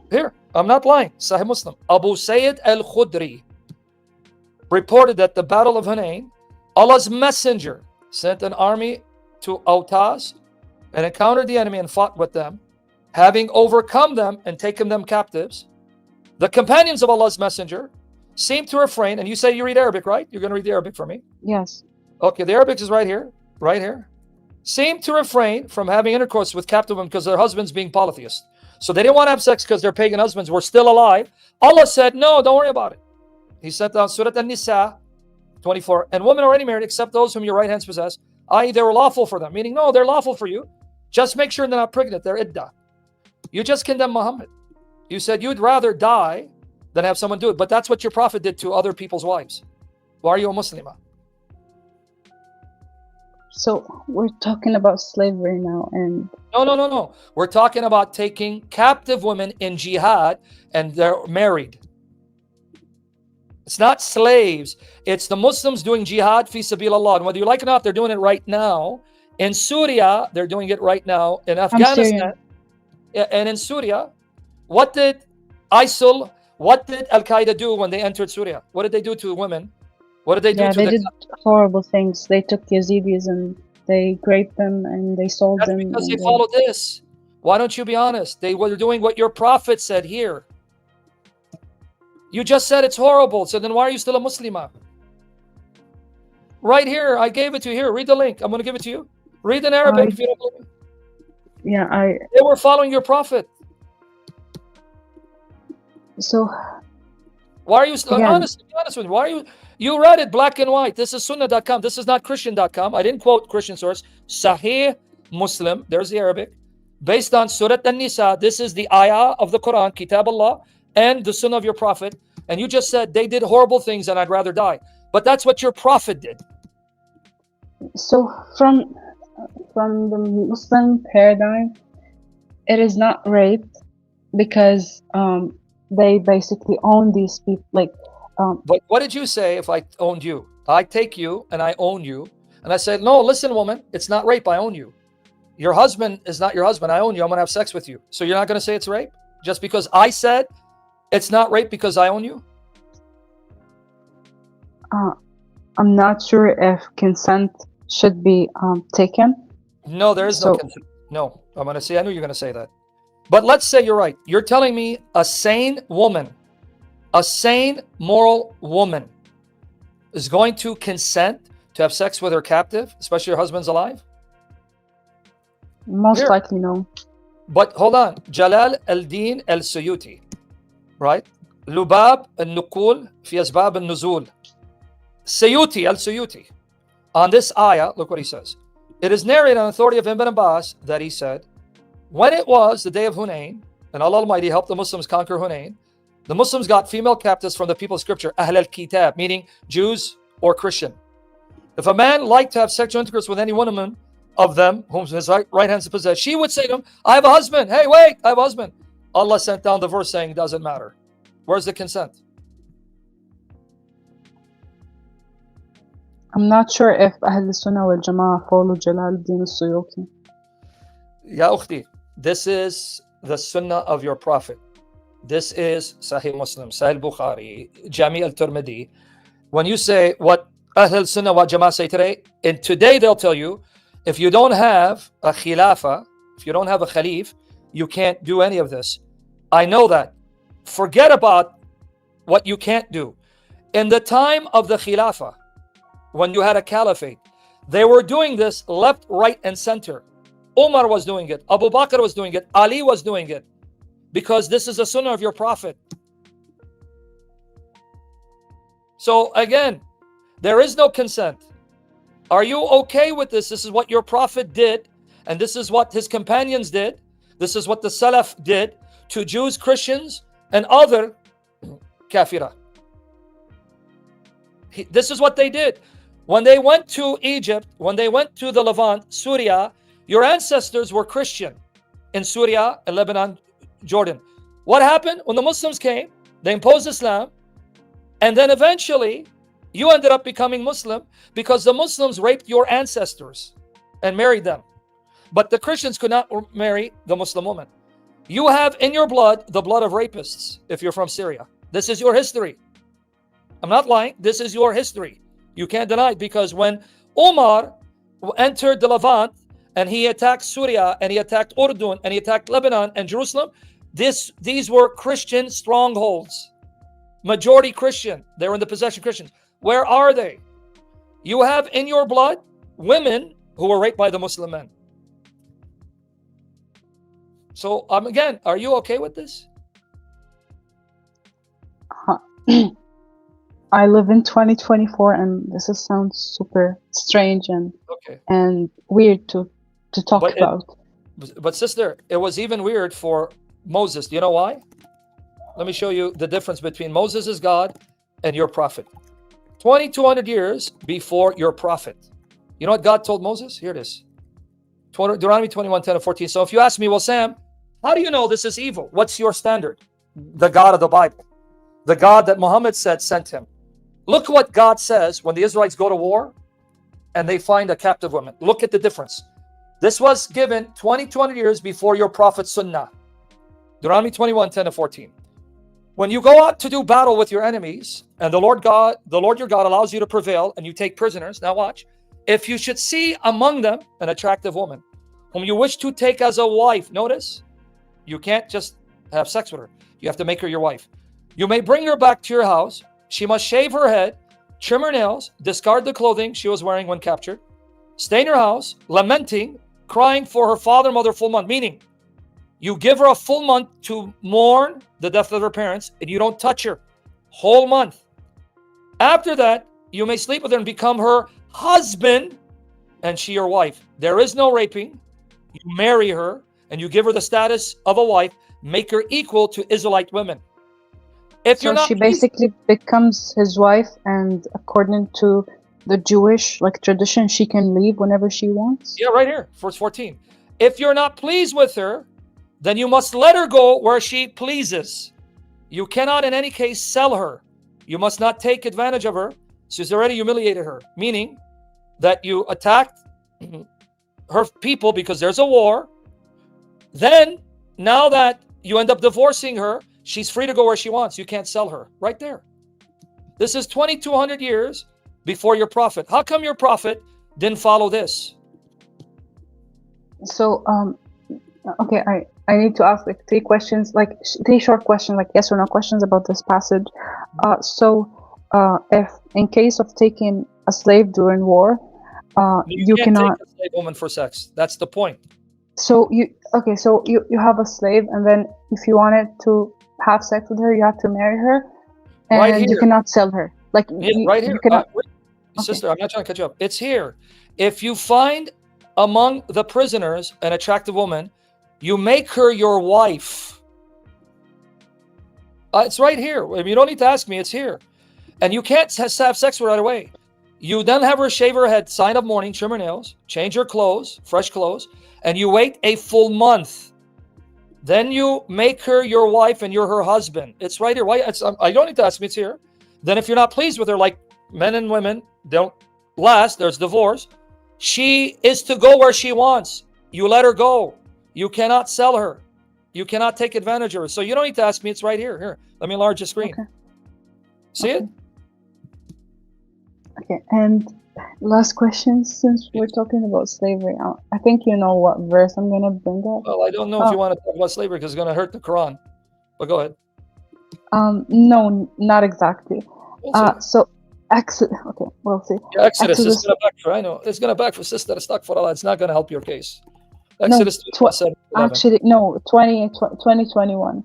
Speaker 2: Here, I'm not lying. Sahih Muslim. Abu Sayyid al-Khudri reported that the Battle of Hunayn, Allah's messenger sent an army to Awtaz and encountered the enemy and fought with them. Having overcome them and taken them captives, the companions of Allah's messenger seemed to refrain. And you say you read Arabic, right? You're going to read the Arabic for me?
Speaker 1: Yes.
Speaker 2: Okay, the Arabic is right here. Right here. Seemed to refrain from having intercourse with captive women because their husbands being polytheists. So they didn't want to have sex because their pagan husbands were still alive. Allah said, no, don't worry about it. He sent down Surah An-Nisa 24. And women already married except those whom your right hands possess, i.e. they were lawful for them. Meaning, no, they're lawful for you. Just make sure they're not pregnant. They're iddah. You just condemned Muhammad. You said you'd rather die than have someone do it. But that's what your prophet did to other people's wives. Why are you a Muslima?
Speaker 1: So we're talking about slavery now, and
Speaker 2: No. We're talking about taking captive women in jihad and they're married. It's not slaves. It's the Muslims doing jihad fi sabilillah. And whether you like it or not, they're doing it right now. In Syria, they're doing it right now. In Afghanistan, and in Syria, what did ISIL, what did Al-Qaeda do when they entered Syria? What did they do to women? What did they do to
Speaker 1: they did horrible things. They took Yazidis and they raped them and they sold them.
Speaker 2: That's because they followed this. Why don't you be honest? They were doing what your prophet said here. You just said it's horrible. So then why are you still a Muslima? Right here, I gave it to you. Here, read the link. I'm going to give it to you. Read in Arabic if you don't believe me.
Speaker 1: Yeah,
Speaker 2: They were following your prophet.
Speaker 1: So
Speaker 2: why are you still honest? Be honest with me. Why are you read it black and white? This is sunnah.com. This is not christian.com. I didn't quote Christian source. Sahih Muslim. There's the Arabic. Based on Surah An-Nisa. This is the ayah of the Quran, Kitab Allah, and the sunnah of your prophet. And you just said they did horrible things and I'd rather die. But that's what your prophet did.
Speaker 1: So from the Muslim paradigm, it is not rape because they basically own these people. Like,
Speaker 2: But what did you say if I owned you? I take you and I own you. And I said, no, listen, woman, it's not rape. I own you. Your husband is not your husband. I own you. I'm going to have sex with you. So you're not going to say it's rape? Just because I said it's not rape because I own you?
Speaker 1: I'm not sure if consent should be taken.
Speaker 2: No, there is no consent. No, I'm going to say, I knew you were going to say that. But let's say you're right. You're telling me a sane woman, a sane moral woman is going to consent to have sex with her captive, especially her husband's alive?
Speaker 1: Most likely no.
Speaker 2: But hold on. Jalal al-Din al-Suyuti, right? Lubab al-Nuqul fi asbab al-Nuzul. Suyuti al-Suyuti. On this ayah, look what he says. It is narrated on authority of Ibn Abbas that he said, when it was the day of Hunayn, and Allah Almighty helped the Muslims conquer Hunayn, the Muslims got female captives from the people of scripture, Ahl al-Kitab, meaning Jews or Christian. If a man liked to have sexual intercourse with any woman of them, whom his right hand possessed, she would say to him, I have a husband. Hey, wait, I have a husband. Allah sent down the verse saying, doesn't matter. Where's the consent?
Speaker 1: I'm not sure if Ahl Sunnah wal Jama'ah follow Jalal al-Din al-Suyuti.
Speaker 2: Ya ukhti, this is the Sunnah of your Prophet. This is Sahih Muslim, Sahih Bukhari, Jami al-Tirmidhi. When you say what Ahl Sunnah wal Jama'ah say today, and today they'll tell you, if you don't have a khilafah, if you don't have a khalif, you can't do any of this. I know that. Forget about what you can't do. In the time of the khilafah, when you had a caliphate, they were doing this left, right, and center. Umar was doing it. Abu Bakr was doing it. Ali was doing it. Because this is a sunnah of your prophet. So again, there is no consent. Are you okay with this? This is what your prophet did, and this is what his companions did. This is what the Salaf did to Jews, Christians, and other kafira. This is what they did. When they went to Egypt, when they went to the Levant, Syria, your ancestors were Christian in Syria, and Lebanon, Jordan. What happened? When the Muslims came, they imposed Islam, and then eventually you ended up becoming Muslim because the Muslims raped your ancestors and married them. But the Christians could not marry the Muslim woman. You have in your blood the blood of rapists if you're from Syria. This is your history. I'm not lying. This is your history. You can't deny it, because when Umar entered the Levant and he attacked Syria and he attacked Urdun and he attacked Lebanon and Jerusalem, these were Christian strongholds. Majority Christian. They were in the possession of Christians. Where are they? You have in your blood women who were raped by the Muslim men. So again, are you okay with this?
Speaker 1: I live in 2024, and this sounds super strange and weird to talk about.
Speaker 2: But sister, it was even weird for Moses. Do you know why? Let me show you the difference between Moses' God and your prophet. 2,200 years before your prophet. You know what God told Moses? Here it is. Deuteronomy 21:10-14. So if you ask me, well, Sam, how do you know this is evil? What's your standard? The God of the Bible. The God that Muhammad said sent him. Look what God says when the Israelites go to war and they find a captive woman. Look at the difference. This was given 2,200 years before your prophet's sunnah. Deuteronomy 21:10-14. When you go out to do battle with your enemies, and the Lord your God allows you to prevail, and you take prisoners, now watch. If you should see among them an attractive woman, whom you wish to take as a wife, notice, you can't just have sex with her. You have to make her your wife. You may bring her back to your house. She must shave her head, trim her nails, discard the clothing she was wearing when captured, stay in her house, lamenting, crying for her father and mother full month, meaning you give her a full month to mourn the death of her parents, and you don't touch her. Whole month. After that, you may sleep with her and become her husband, and she your wife. There is no raping. You marry her, and you give her the status of a wife, make her equal to Israelite women. If
Speaker 1: so she basically becomes his wife, and according to the Jewish tradition, she can leave whenever she wants?
Speaker 2: Yeah, right here, verse 14. If you're not pleased with her, then you must let her go where she pleases. You cannot in any case sell her. You must not take advantage of her. She's already humiliated her, meaning that you attacked her people because there's a war. Then, now that you end up divorcing her, she's free to go where she wants. You can't sell her. Right there. This is 2,200 years before your prophet. How come your prophet didn't follow this?
Speaker 1: So, okay, I need to ask like three questions, like three short questions, like yes or no questions about this passage. If in case of taking a slave during war, you
Speaker 2: can't
Speaker 1: cannot
Speaker 2: take a slave woman for sex. That's the point.
Speaker 1: So you have a slave, and then if you wanted to have sex with her, you have to marry her, and
Speaker 2: Right
Speaker 1: you cannot sell her. Like
Speaker 2: right here,
Speaker 1: you cannot.
Speaker 2: sister. I'm not trying to cut you up. It's here. If you find among the prisoners an attractive woman, you make her your wife. It's right here. You don't need to ask me. It's here, and you can't have sex with her right away. You then have her shave her head, sign up mourning, trim her nails, change her clothes, fresh clothes, and you wait a full month. Then you make her your wife and you're her husband. It's right here. Why? I don't need to ask me. It's here. Then if you're not pleased with her, like men and women don't last, there's divorce. She is to go where she wants. You let her go. You cannot sell her. You cannot take advantage of her. So you don't need to ask me. It's right here. Here, let me enlarge the screen.
Speaker 1: Okay.
Speaker 2: See it?
Speaker 1: Okay, and last question, since we're talking about slavery, I think you know what verse I'm gonna bring up.
Speaker 2: Well, I don't know if you want to talk about slavery because it's going to hurt the Quran. But go ahead.
Speaker 1: No, not exactly.
Speaker 2: We'll
Speaker 1: So Exodus. Okay, we'll see.
Speaker 2: yeah, Exodus is going to back for. I know it's going to back for sister. Stuck for Allah. It's not going to help your case. Exodus.
Speaker 1: Actually, no. 2021.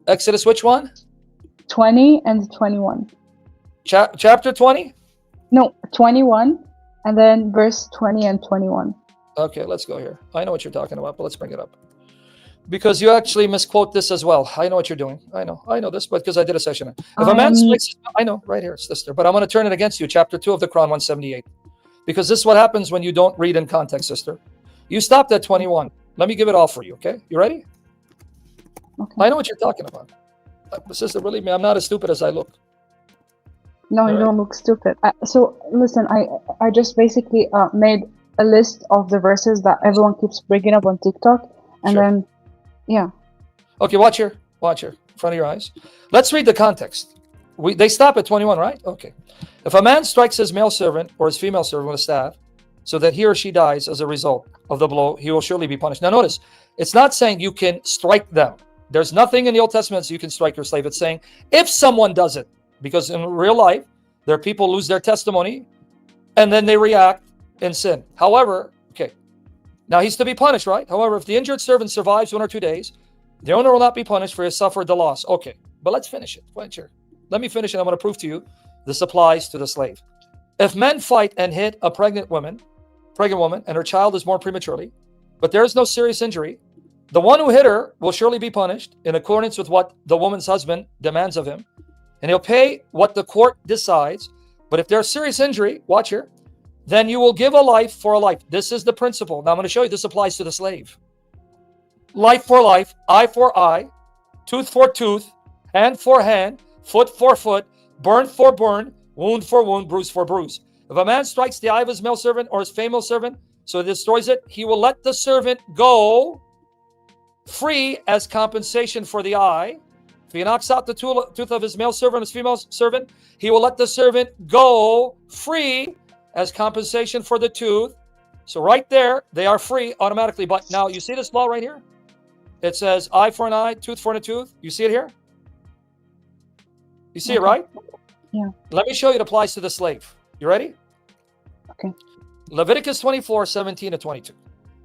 Speaker 2: Exodus, which one?
Speaker 1: 20 and 21.
Speaker 2: Chapter 20.
Speaker 1: No, 21, and then verse 20 and 21.
Speaker 2: Okay, let's go here. I know what you're talking about, but let's bring it up. Because you actually misquote this as well. I know what you're doing. I know this, but because I did a session. If a man strikes, I know, right here, sister. But I'm going to turn it against you. Chapter 2 of the Quran, 178. Because this is what happens when you don't read in context, sister. You stopped at 21. Let me give it all for you, okay? You ready?
Speaker 1: Okay.
Speaker 2: I know what you're talking about. But sister, believe me, I'm not as stupid as I look.
Speaker 1: No, you don't look stupid. So listen, I just basically made a list of the verses that everyone keeps bringing up on TikTok, and then, yeah.
Speaker 2: Okay, watch here, in front of your eyes. Let's read the context. They stop at 21, right? Okay. If a man strikes his male servant or his female servant with a staff, so that he or she dies as a result of the blow, he will surely be punished. Now notice, it's not saying you can strike them. There's nothing in the Old Testament so you can strike your slave. It's saying if someone does it, because in real life, there are people lose their testimony and then they react in sin. However, okay, now he's to be punished, right? However, if the injured servant survives 1 or 2 days, the owner will not be punished for he has suffered the loss. Okay, but let's finish it. Wait, sure. Let me finish it. I'm going to prove to you this applies to the slave. If men fight and hit a pregnant woman, and her child is born prematurely, but there is no serious injury, the one who hit her will surely be punished in accordance with what the woman's husband demands of him, and he'll pay what the court decides. But if there's serious injury, watch here, then you will give a life for a life. This is the principle. Now I'm going to show you this applies to the slave. Life for life, eye for eye, tooth for tooth, hand for hand, foot for foot, burn for burn, wound for wound, bruise for bruise. If a man strikes the eye of his male servant or his female servant, so it destroys it, he will let the servant go free as compensation for the eye. If he knocks out the tooth of his male servant or his female servant, he will let the servant go free as compensation for the tooth. So right there, they are free automatically. But now you see this law right here? It says eye for an eye, tooth for a tooth. You see it here? You see it, right?
Speaker 1: Yeah.
Speaker 2: Let me show you it applies to the slave. You ready?
Speaker 1: Okay.
Speaker 2: Leviticus 24, 17 to 22.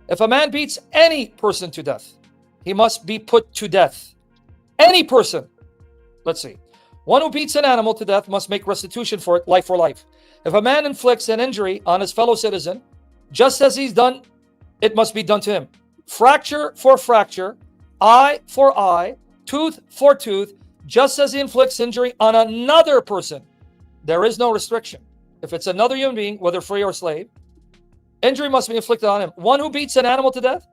Speaker 2: If a man beats any person to death, he must be put to death. Any person. Let's see. One who beats an animal to death must make restitution for it, life for life. If a man inflicts an injury on his fellow citizen, just as he's done, it must be done to him. Fracture for fracture, eye for eye, tooth for tooth, just as he inflicts injury on another person. There is no restriction. If it's another human being, whether free or slave, injury must be inflicted on him. One who beats an animal to death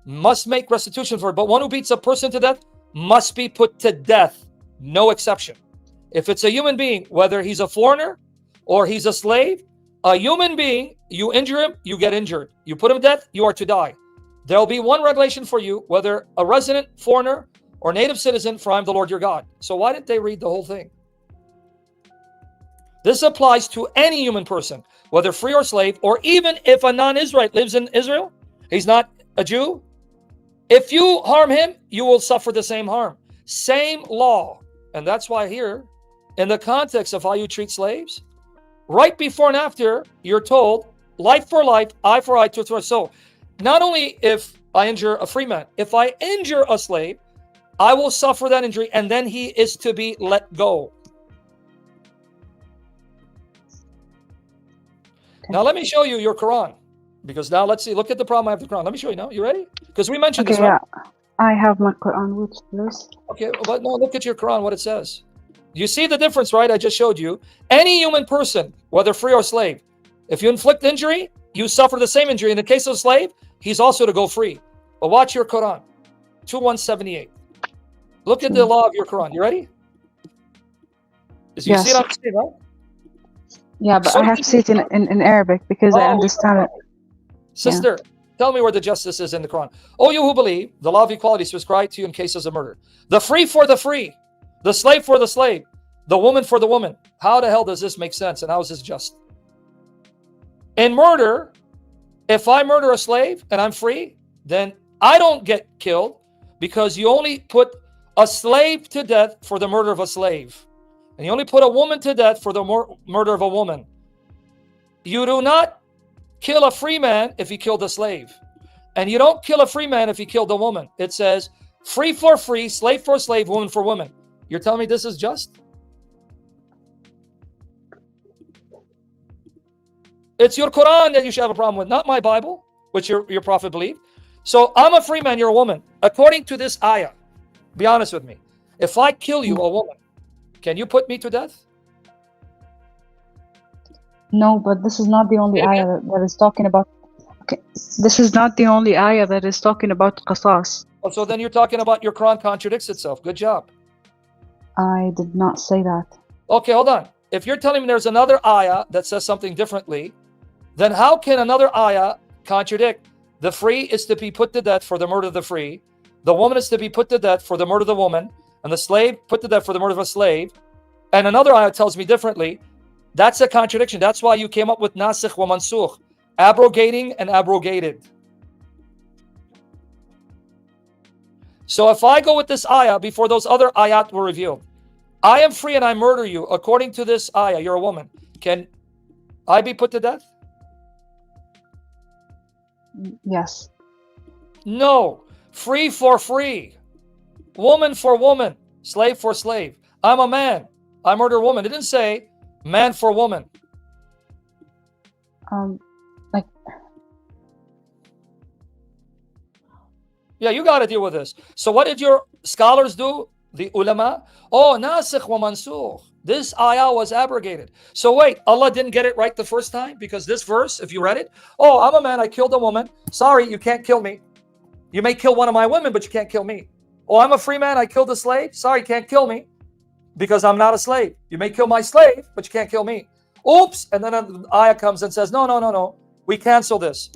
Speaker 2: must make restitution for it. But one who beats a person to death must be put to death. No exception. If it's a human being, whether he's a foreigner or he's a slave, a human being, you injure him, you get injured. You put him to death, you are to die. There'll be one regulation for you, whether a resident, foreigner, or native citizen, for I am the Lord your God. So why didn't they read the whole thing? This applies to any human person, whether free or slave, or even if a non-Israelite lives in Israel, he's not a Jew. If you harm him, you will suffer the same harm. Same law. And that's why here, in the context of how you treat slaves, right before and after, you're told, life for life, eye for eye, tooth for tooth. So, not only if I injure a free man, if I injure a slave, I will suffer that injury, and then he is to be let go. Now, let me show you your Quran. Because now, let's see. Look at the problem I have with the Quran. Let me show you now. You ready? Because we mentioned this, right?
Speaker 1: Yeah. I have my Quran, which verse?
Speaker 2: Okay, but no, look at your Quran, what it says. You see the difference, right? I just showed you. Any human person, whether free or slave, if you inflict injury, you suffer the same injury. In the case of a slave, he's also to go free. But watch your Quran, 2178. Look at the law of your Quran. You ready? You
Speaker 1: Yes.
Speaker 2: see it on the screen, right?
Speaker 1: Yeah, but
Speaker 2: So
Speaker 1: I have to see it in Arabic because I understand it.
Speaker 2: Sister, tell me where the justice is in the Quran. O you who believe, the law of equality is prescribed to you in cases of murder. The free for the free, the slave for the slave, the woman for the woman. How the hell does this make sense, and how is this just? In murder, if I murder a slave and I'm free, then I don't get killed because you only put a slave to death for the murder of a slave. And you only put a woman to death for the murder of a woman. You do not kill a free man if he killed a slave. And you don't kill a free man if he killed a woman. It says, free for free, slave for slave, woman for woman. You're telling me this is just? It's your Quran that you should have a problem with, not my Bible, which your prophet believed. So I'm a free man, you're a woman. According to this ayah, be honest with me. If I kill you, a woman, can you put me to death?
Speaker 1: No, but this is not the only ayah that is talking about. Okay, this is not the only ayah that is talking about qasas.
Speaker 2: Oh, so then you're talking about your Quran contradicts itself. Good job.
Speaker 1: I did not say that.
Speaker 2: Okay, hold on. If you're telling me there's another ayah that says something differently, then how can another ayah contradict? The free is to be put to death for the murder of the free. The woman is to be put to death for the murder of the woman. And the slave put to death for the murder of a slave. And another ayah tells me differently. That's a contradiction. That's why you came up with nasikh wa mansukh, abrogating and abrogated. So if I go with this ayah before those other ayat were revealed, I am free and I murder you. According to this ayah, you're a woman. Can I be put to death?
Speaker 1: Yes.
Speaker 2: No. Free for free. Woman for woman. Slave for slave. I'm a man. I murder a woman. It didn't say man for woman.
Speaker 1: Like.
Speaker 2: Yeah, you got to deal with this. So what did your scholars do? The ulama? Oh, nasikh wa mansukh. This ayah was abrogated. So wait, Allah didn't get it right the first time? Because this verse, if you read it, oh, I'm a man, I killed a woman. Sorry, you can't kill me. You may kill one of my women, but you can't kill me. Oh, I'm a free man, I killed a slave. Sorry, you can't kill me because I'm not a slave. You may kill my slave, but you can't kill me. Oops, and then an ayah comes and says, no, we cancel this.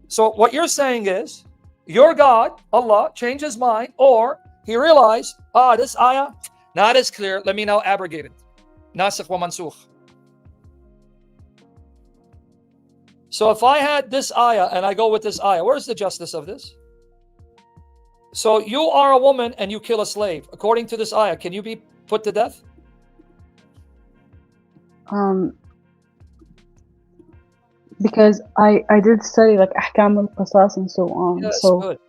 Speaker 2: So what you're saying is, your God, Allah, changed his mind, or he realized, this ayah, not as clear, let me now abrogate it. Nasikh wa mansukh. So if I had this ayah and I go with this ayah, where's the justice of this? So you are a woman and you kill a slave. According to this ayah, can you be put to death?
Speaker 1: Because I did study like ahkam al-qasas and so on.
Speaker 2: Yes,
Speaker 1: so
Speaker 2: good.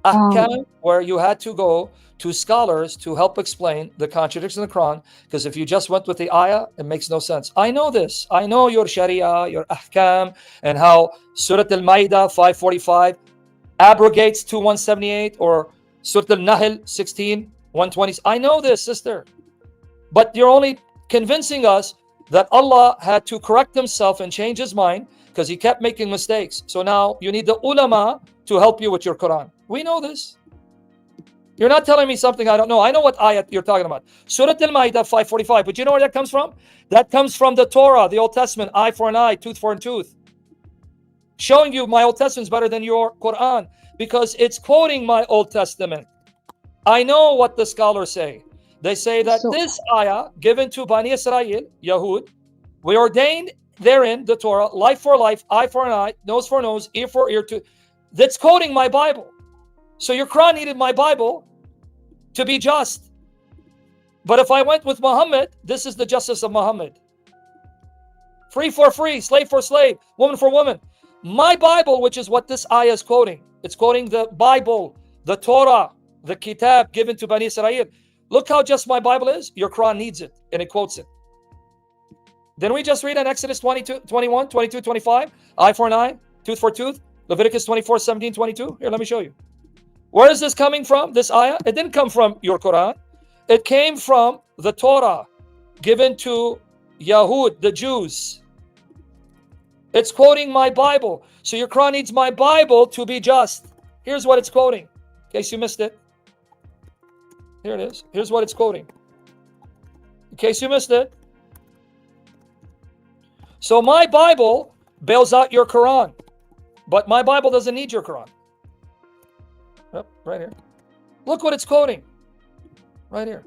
Speaker 2: Ahkam, where you had to go to scholars to help explain the contradiction in the Quran, because if you just went with the ayah, it makes no sense. I know this. I know your Sharia, your Ahkam, and how Surah Al-Ma'idah 545 abrogates 2178 or Surah Al-Nahl 16:120. I know this, sister. But you're only convincing us that Allah had to correct himself and change his mind because he kept making mistakes. So now you need the ulama to help you with your Quran. We know this. You're not telling me something I don't know. I know what ayat you're talking about. Surah Al-Ma'idah 545. But you know where that comes from? That comes from the Torah, the Old Testament, eye for an eye, tooth for a tooth. Showing you my Old Testament is better than your Quran because it's quoting my Old Testament. I know what the scholars say. They say that this ayah given to Bani Israel, Yahud, we ordained therein, the Torah, life for life, eye for an eye, nose for nose, ear for ear. That's quoting my Bible. So your Quran needed my Bible to be just. But if I went with Muhammad, this is the justice of Muhammad. Free for free, slave for slave, woman for woman. My Bible, which is what this ayah is quoting, it's quoting the Bible, the Torah, the Kitab given to Bani Israel. Look how just my Bible is. Your Quran needs it, and it quotes it. Then we just read in Exodus 22, 21, 22, 25, eye for an eye, tooth for tooth, Leviticus 24, 17, 22. Here, let me show you. Where is this coming from, this ayah? It didn't come from your Quran. It came from the Torah given to Yahud, the Jews. It's quoting my Bible. So your Quran needs my Bible to be just. Here's what it's quoting, in case you missed it. Here it is. Here's what it's quoting, in case you missed it. So my Bible bails out your Quran, but my Bible doesn't need your Quran. Yep, right here. Look what it's quoting, right here.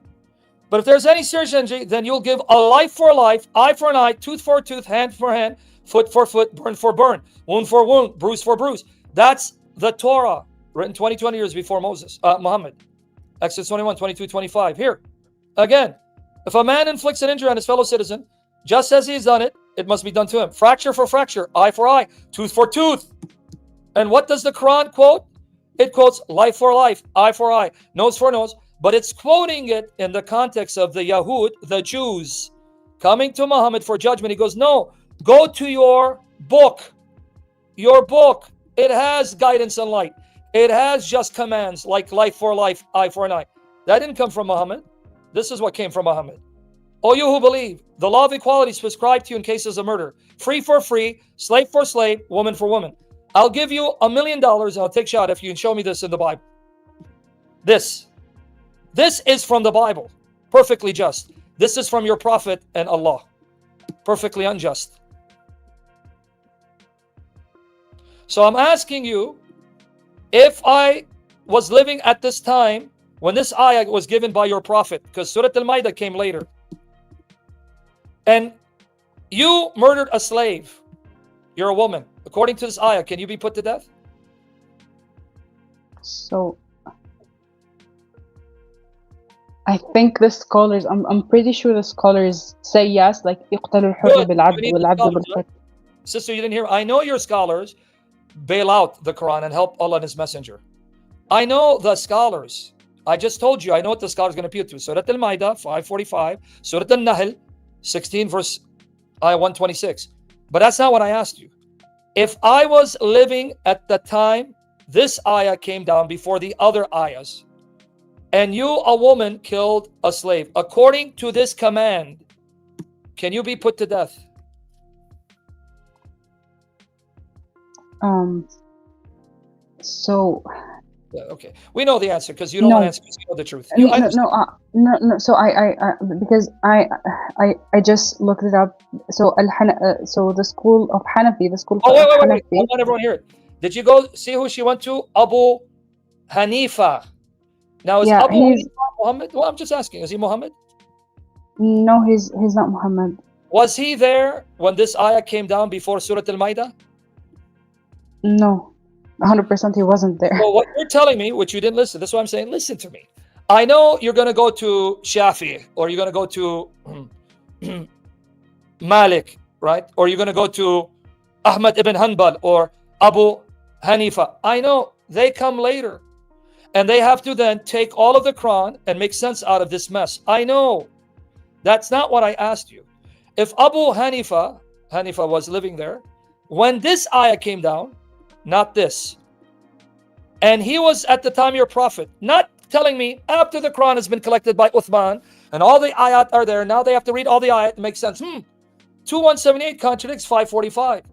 Speaker 2: But if there's any search engine, then you'll give a life for life, eye for an eye, tooth for tooth, hand for hand, foot for foot, burn for burn, wound for wound, bruise for bruise. That's the Torah, written 20 years before Muhammad. Exodus 21, 22, 25. Here, again, if a man inflicts an injury on his fellow citizen, just as he's done it, it must be done to him. Fracture for fracture, eye for eye, tooth for tooth. And what does the Quran quote? It quotes life for life, eye for eye, nose for nose, but it's quoting it in the context of the Yahud, the Jews, coming to Muhammad for judgment. He goes, no, go to your book. Your book, it has guidance and light. It has just commands like life for life, eye for an eye. That didn't come from Muhammad. This is what came from Muhammad. O you who believe, the law of equality is prescribed to you in cases of murder. Free for free, slave for slave, woman for woman. I'll give you $1 million. I'll take a shot if you can show me this in the Bible. This is from the Bible. Perfectly just. This is from your prophet and Allah. Perfectly unjust. So I'm asking you, if I was living at this time when this ayah was given by your prophet, because Surah Al-Ma'idah came later, and you murdered a slave, you're a woman, according to this ayah, can you be put to death?
Speaker 1: So I think the scholars, I'm pretty sure the scholars say yes, like يقتل الحر بالعبد والعبد بالحر.
Speaker 2: Sister, you didn't hear. I know your scholars bail out the Quran and help Allah and His Messenger. I know the scholars. I just told you, I know what the scholars are going to appeal to. Surah Al-Ma'idah 545, Surah Al-Nahl 16 verse 126. But that's not what I asked you. If I was living at the time this ayah came down before the other ayahs, and you, a woman, killed a slave, according to this command, can you be put to death?
Speaker 1: So
Speaker 2: yeah, okay, we know the answer because you don't want to answer because you know the truth.
Speaker 1: No. So I because I just looked it up. So so the school of Hanafi, the school.
Speaker 2: Oh, wait. I want everyone to hear it. Did you go see who she went to? Abu Hanifa. Now is Abu Hanifa Muhammad? Well, I'm just asking. Is he Muhammad?
Speaker 1: No, he's not Muhammad.
Speaker 2: Was he there when this ayah came down before Surah Al-Ma'idah?
Speaker 1: No. 100% he wasn't there.
Speaker 2: Well, what you're telling me, which you didn't listen, that's why I'm saying, listen to me. I know you're going to go to Shafi, or you're going to go to Malik, right? Or you're going to go to Ahmad ibn Hanbal or Abu Hanifa. I know they come later. And they have to then take all of the Quran and make sense out of this mess. I know. That's not what I asked you. If Abu Hanifa was living there, when this ayah came down, not this, and he was at the time your prophet, not telling me after the Quran has been collected by Uthman and all the ayat are there, now they have to read all the ayat and make sense. 2178 contradicts 545.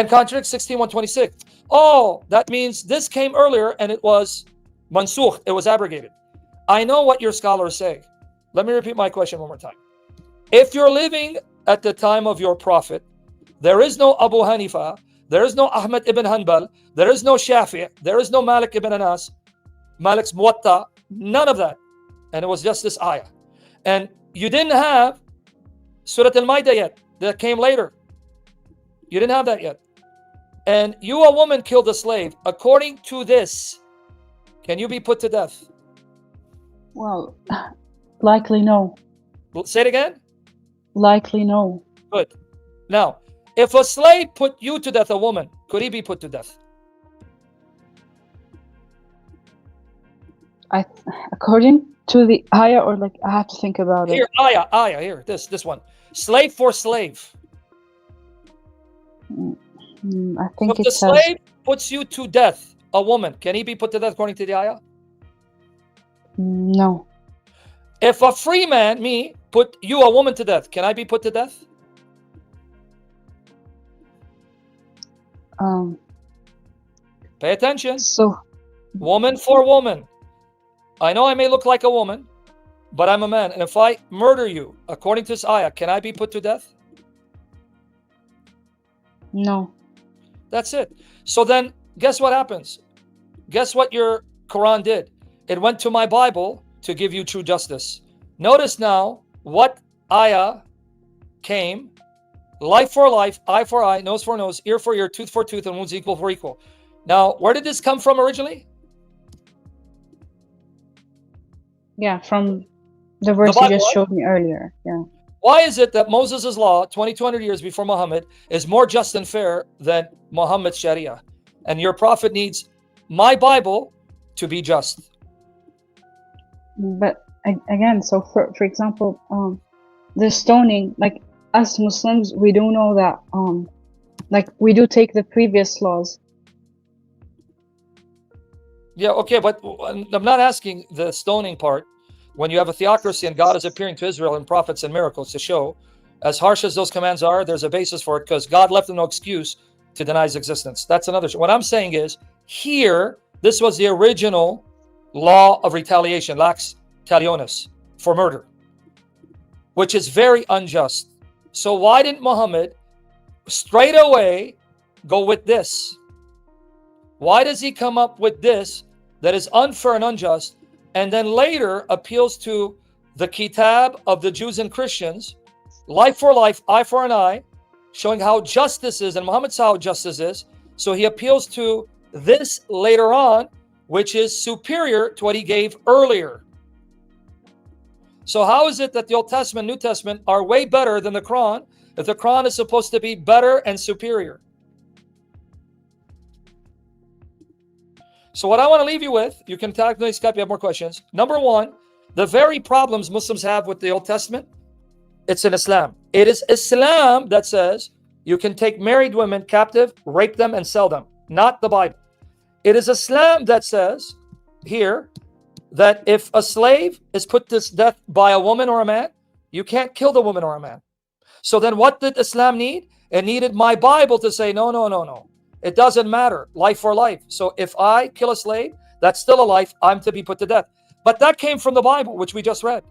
Speaker 2: and contradict 16:126. Oh, that means this came earlier and it was mansukh, it was abrogated. I know what your scholars say. Let me repeat my question one more time. If you're living at the time of your prophet, there is no Abu Hanifa, there is no Ahmad ibn Hanbal, there is no Shafi, there is no Malik ibn Anas, Malik's Muwatta, none of that. And it was just this ayah. And you didn't have Surah Al-Ma'idah yet. That came later. You didn't have that yet. And you, a woman, killed a slave. According to this, can you be put to death?
Speaker 1: Well, likely no.
Speaker 2: Say it again.
Speaker 1: Likely no.
Speaker 2: Good. Now, if a slave put you to death, a woman, could he be put to death?
Speaker 1: According to the ayah, or like I have to think about it.
Speaker 2: Here, ayah, here, this one. Slave for slave.
Speaker 1: I think
Speaker 2: so if the slave puts you to death, a woman, can he be put to death according to the ayah?
Speaker 1: No.
Speaker 2: If a free man, me, put you, a woman, to death, can I be put to death? Pay attention.
Speaker 1: So,
Speaker 2: woman for woman. I know I may look like a woman, but I'm a man. And if I murder you, according to this ayah, can I be put to death?
Speaker 1: No.
Speaker 2: That's it. So then, guess what happens? Guess what your Quran did? It went to my Bible to give you true justice. Notice now what ayah came. Life for life, eye for eye, nose for nose, ear for ear, tooth for tooth, and wounds equal for equal. Now, where did this come from originally?
Speaker 1: Yeah, from the verse you just showed me earlier. Yeah.
Speaker 2: Why is it that Moses' law, 2,200 years before Muhammad, is more just and fair than Muhammad's Sharia? And your prophet needs my Bible to be just.
Speaker 1: But again, so for example, the stoning, like us Muslims, we do know that, like we do take the previous laws.
Speaker 2: Yeah, okay, but I'm not asking the stoning part. When you have a theocracy and God is appearing to Israel in prophets and miracles to show, as harsh as those commands are, there's a basis for it because God left them no excuse to deny his existence. That's another. What I'm saying is, here, this was the original law of retaliation, lax talionis, for murder, which is very unjust. So why didn't Muhammad straight away go with this? Why does he come up with this that is unfair and unjust, and then later appeals to the kitab of the Jews and Christians, life for life, eye for an eye, showing how justice is, and Muhammad saw how justice is. So he appeals to this later on, which is superior to what he gave earlier. So how is it that the Old Testament, New Testament are way better than the Quran if the Quran is supposed to be better and superior? So what I want to leave you with, you can tag me on Skype if you have more questions. Number one, the very problems Muslims have with the Old Testament, it's in Islam. It is Islam that says you can take married women captive, rape them, and sell them, not the Bible. It is Islam that says here that if a slave is put to death by a woman or a man, you can't kill the woman or a man. So then what did Islam need? It needed my Bible to say, no, no, no, no. It doesn't matter, life for life. So if I kill a slave, that's still a life, I'm to be put to death. But that came from the Bible, which we just read.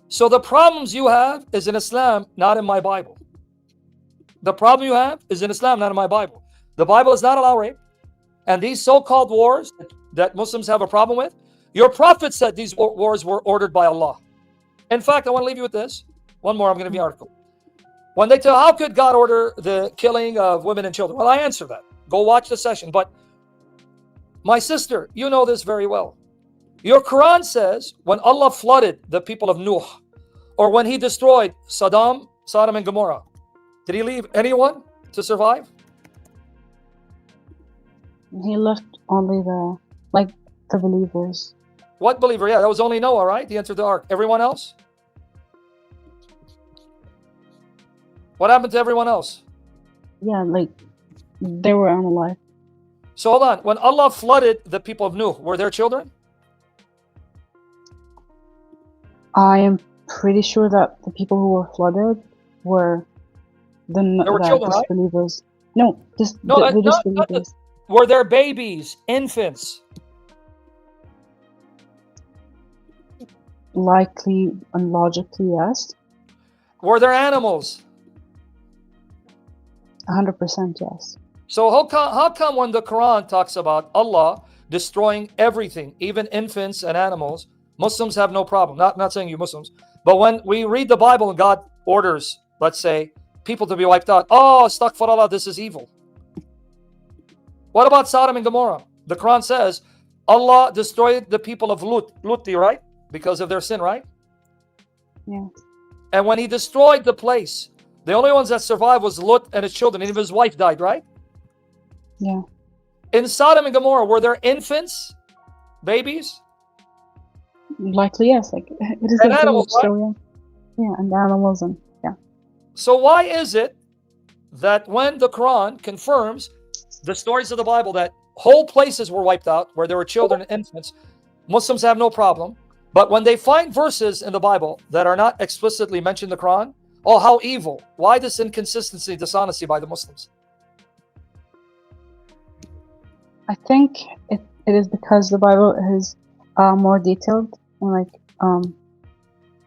Speaker 2: So the problems you have is in Islam, not in my Bible. The problem you have is in Islam, not in my Bible. The Bible does not allow rape. And these so-called wars that Muslims have a problem with, your prophet said these wars were ordered by Allah. In fact, I want to leave you with this. One more, I'm going to give you an article. When they tell, how could God order the killing of women and children? Well, I answer that. Go watch the session. But my sister, you know this very well. Your Quran says when Allah flooded the people of Nuh, or when he destroyed Sodom and Gomorrah, did he leave anyone to survive?
Speaker 1: He left only the believers.
Speaker 2: What believer? Yeah, that was only Noah, right? He entered the ark. Everyone else? What happened to everyone else?
Speaker 1: Yeah, like they were unalive.
Speaker 2: So hold on. When Allah flooded the people of Nuh, were there children?
Speaker 1: I am pretty sure that the people who were flooded were the
Speaker 2: children, right?
Speaker 1: believers. No, just
Speaker 2: No,
Speaker 1: the
Speaker 2: not
Speaker 1: disbelievers.
Speaker 2: were there babies, infants?
Speaker 1: Likely and logically, yes.
Speaker 2: Were there animals?
Speaker 1: 100% yes.
Speaker 2: So how come when the Quran talks about Allah destroying everything, even infants and animals, Muslims have no problem? Not saying you Muslims, but when we read the Bible and God orders, let's say, people to be wiped out, oh, astaghfirullah, this is evil. What about Sodom and Gomorrah? The Quran says Allah destroyed the people of Lutti, right? Because of their sin, right?
Speaker 1: Yeah.
Speaker 2: And when he destroyed the place, the only ones that survived was Lut and his children, and even his wife died, right?
Speaker 1: Yeah.
Speaker 2: In Sodom and Gomorrah, were there infants, babies?
Speaker 1: Likely yes. Like it is
Speaker 2: And
Speaker 1: a
Speaker 2: animals,
Speaker 1: village, so yeah. Yeah, and animals and yeah.
Speaker 2: So why is it that when the Quran confirms the stories of the Bible that whole places were wiped out where there were children and infants, Muslims have no problem, but when they find verses in the Bible that are not explicitly mentioned in the Quran, oh, how evil. Why this inconsistency, dishonesty by the Muslims?
Speaker 1: I think it is because the Bible is more detailed and like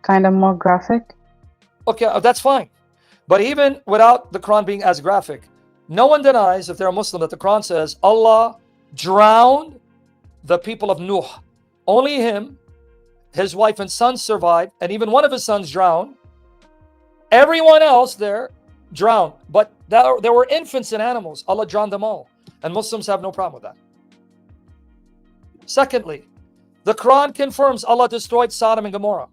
Speaker 1: kind of more graphic.
Speaker 2: Okay, that's fine. But even without the Quran being as graphic, no one denies, if they're a Muslim, that the Quran says Allah drowned the people of Nuh. Only him, his wife and sons survived, and even one of his sons drowned. Everyone else there drowned. But there were infants and animals. Allah drowned them all. And Muslims have no problem with that. Secondly, the Quran confirms Allah destroyed Sodom and Gomorrah.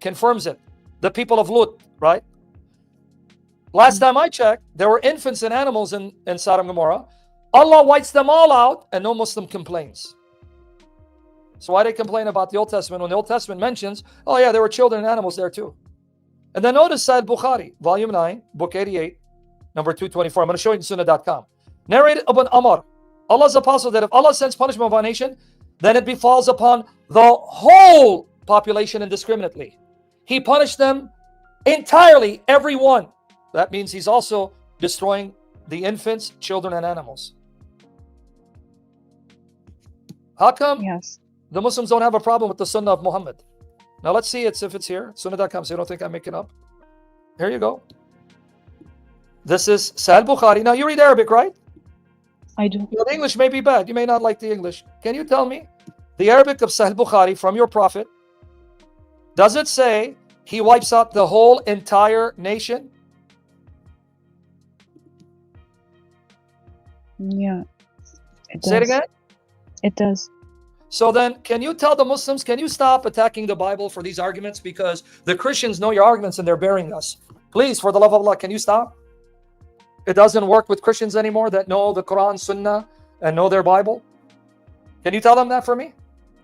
Speaker 2: Confirms it. The people of Lut, right? Last time I checked, there were infants and animals in Sodom and Gomorrah. Allah wipes them all out and no Muslim complains. So why do they complain about the Old Testament when the Old Testament mentions, oh yeah, there were children and animals there too. And then notice Sahih Bukhari, volume 9, book 88, number 224. I'm going to show you in sunnah.com. Narrated Ibn Amr, Allah's apostle, that if Allah sends punishment upon a nation, then it befalls upon the whole population indiscriminately. He punished them entirely, every one. That means he's also destroying the infants, children, and animals. How come the Muslims don't have a problem with the Sunnah of Muhammad? Now let's see if it's here. Sunnah.com, so you don't think I'm making up. Here you go. This is Sahih Bukhari. Now you read Arabic, right?
Speaker 1: I do.
Speaker 2: The English may be bad. You may not like the English. Can you tell me the Arabic of Sahih Bukhari from your prophet? Does it say he wipes out the whole entire nation?
Speaker 1: Yeah.
Speaker 2: Say it again?
Speaker 1: It does.
Speaker 2: So then, can you tell the Muslims, can you stop attacking the Bible for these arguments? Because the Christians know your arguments and they're bearing us. Please, for the love of Allah, can you stop? It doesn't work with Christians anymore that know the Quran, Sunnah, and know their Bible. Can you tell them that for me?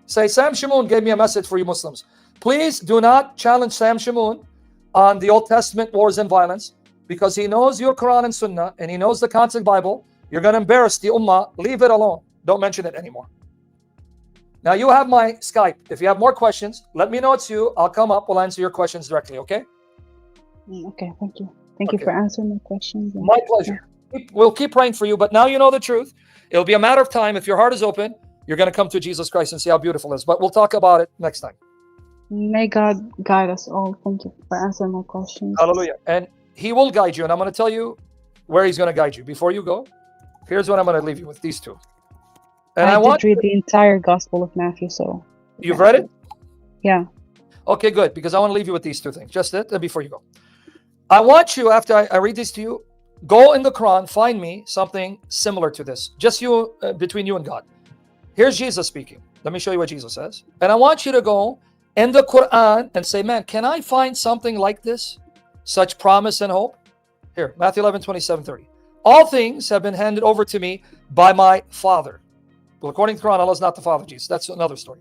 Speaker 2: Say, Sam Shamoun gave me a message for you Muslims. Please do not challenge Sam Shamoun on the Old Testament wars and violence, because he knows your Quran and Sunnah, and he knows the concept Bible. You're going to embarrass the Ummah. Leave it alone. Don't mention it anymore. Now you have my Skype. If you have more questions, let me know it's you. I'll come up. We'll answer your questions directly, okay?
Speaker 1: Okay, thank you. Thank you for answering my questions.
Speaker 2: My pleasure. We'll keep praying for you, but now you know the truth. It'll be a matter of time. If your heart is open, you're going to come to Jesus Christ and see how beautiful it is. But we'll talk about it next time.
Speaker 1: May God guide us all. Thank you for answering my questions.
Speaker 2: Hallelujah. And he will guide you. And I'm going to tell you where he's going to guide you. Before you go, here's what I'm going to leave you with, these two. And
Speaker 1: I did read the entire Gospel of Matthew, so.
Speaker 2: You've read it?
Speaker 1: Yeah.
Speaker 2: Okay, good. Because I want to leave you with these two things. Just it before you go. I want you, after I read this to you, go in the Quran, find me something similar to this. Just you, between you and God. Here's Jesus speaking. Let me show you what Jesus says. And I want you to go in the Quran and say, man, can I find something like this? Such promise and hope? Here, Matthew 11, 27, 30. All things have been handed over to me by my Father. Well, according to the Quran, Allah is not the Father of Jesus. That's another story.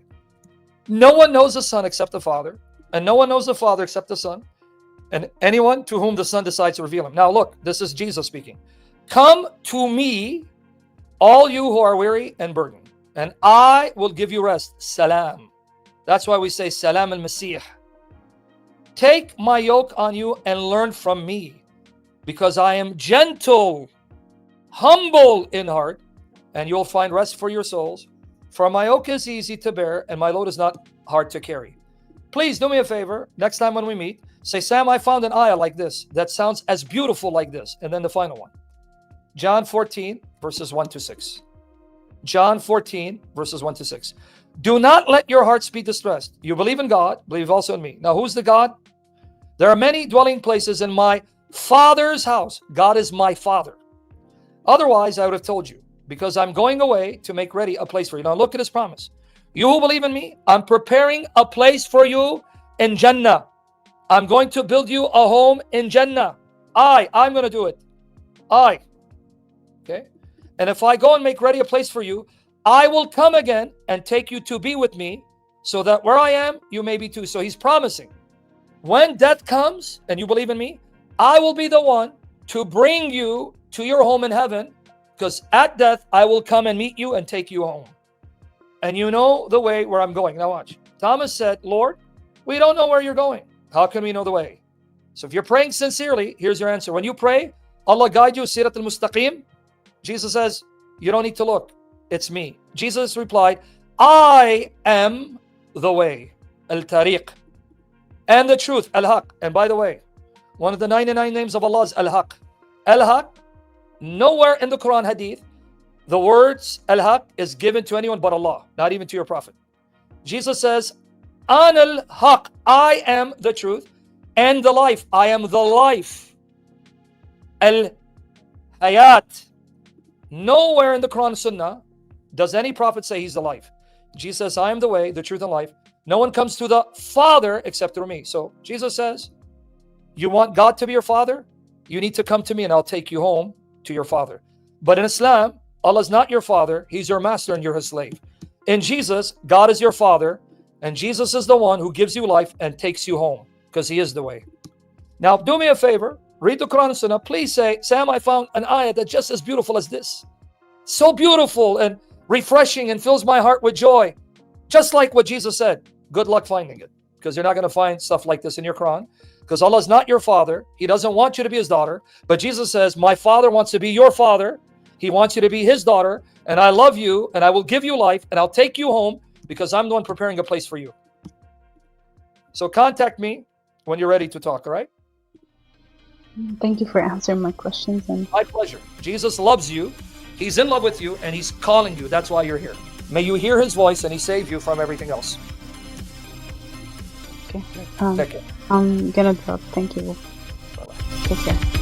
Speaker 2: No one knows the Son except the Father, and no one knows the Father except the Son, and anyone to whom the Son decides to reveal him. Now look, this is Jesus speaking. Come to me, all you who are weary and burdened, and I will give you rest. Salam. That's why we say Salam al-Masih. Take my yoke on you and learn from me, because I am gentle humble in heart, and you'll find rest for your souls. For my yoke is easy to bear, and my load is not hard to carry. Please do me a favor. Next time when we meet, say, Sam, I found an ayah like this that sounds as beautiful like this. And then the final one. John 14, verses 1 to 6. John 14, verses 1 to 6. Do not let your hearts be distressed. You believe in God, believe also in me. Now, who's the God? There are many dwelling places in my Father's house. God is my Father. Otherwise, I would have told you, because I'm going away to make ready a place for you. Now, look at his promise. You who believe in me, I'm preparing a place for you in Jannah. I'm going to build you a home in Jannah. I'm going to do it. Okay? And if I go and make ready a place for you, I will come again and take you to be with me, so that where I am, you may be too. So he's promising, when death comes and you believe in me, I will be the one to bring you to your home in heaven, because at death, I will come and meet you and take you home. And you know the way where I'm going. Now watch. Thomas said, Lord, we don't know where you're going. How can we know the way? So if you're praying sincerely, here's your answer. When you pray, Allah guide you, Sirat al-Mustaqim. Jesus says, you don't need to look. It's me. Jesus replied, I am the way, al-Tariq, and the truth, al-Haq. And by the way, one of the 99 names of Allah is al-Haq. Al-Haq, nowhere in the Quran Hadith, the words al-Haq is given to anyone but Allah, not even to your prophet. Jesus says, An al-Haq, I am the truth and the life. I am the life. Al-Hayat. Nowhere in the Quran and Sunnah does any prophet say he's the life. Jesus says, I am the way, the truth, and life. No one comes to the Father except through me. So Jesus says, you want God to be your Father? You need to come to me and I'll take you home to your Father. But in Islam, Allah is not your Father. He's your master and you're his slave. In Jesus, God is your Father, and Jesus is the one who gives you life and takes you home, because he is the way. Now, do me a favor. Read the Quran and Sunnah. Please say, Sam, I found an ayah that's just as beautiful as this. So beautiful and refreshing and fills my heart with joy. Just like what Jesus said. Good luck finding it, because you're not going to find stuff like this in your Quran, because Allah is not your Father. He doesn't want you to be his daughter. But Jesus says, my Father wants to be your Father. He wants you to be his daughter, and I love you, and I will give you life, and I'll take you home, because I'm the one preparing a place for you. So contact me when you're ready to talk, all right?
Speaker 1: Thank you for answering my questions. And
Speaker 2: my pleasure. Jesus loves you. He's in love with you, and he's calling you. That's why you're here. May you hear his voice, and he save you from everything else.
Speaker 1: Okay.
Speaker 2: Take care.
Speaker 1: I'm gonna drop. Thank you.
Speaker 2: Bye-bye.
Speaker 1: Take care.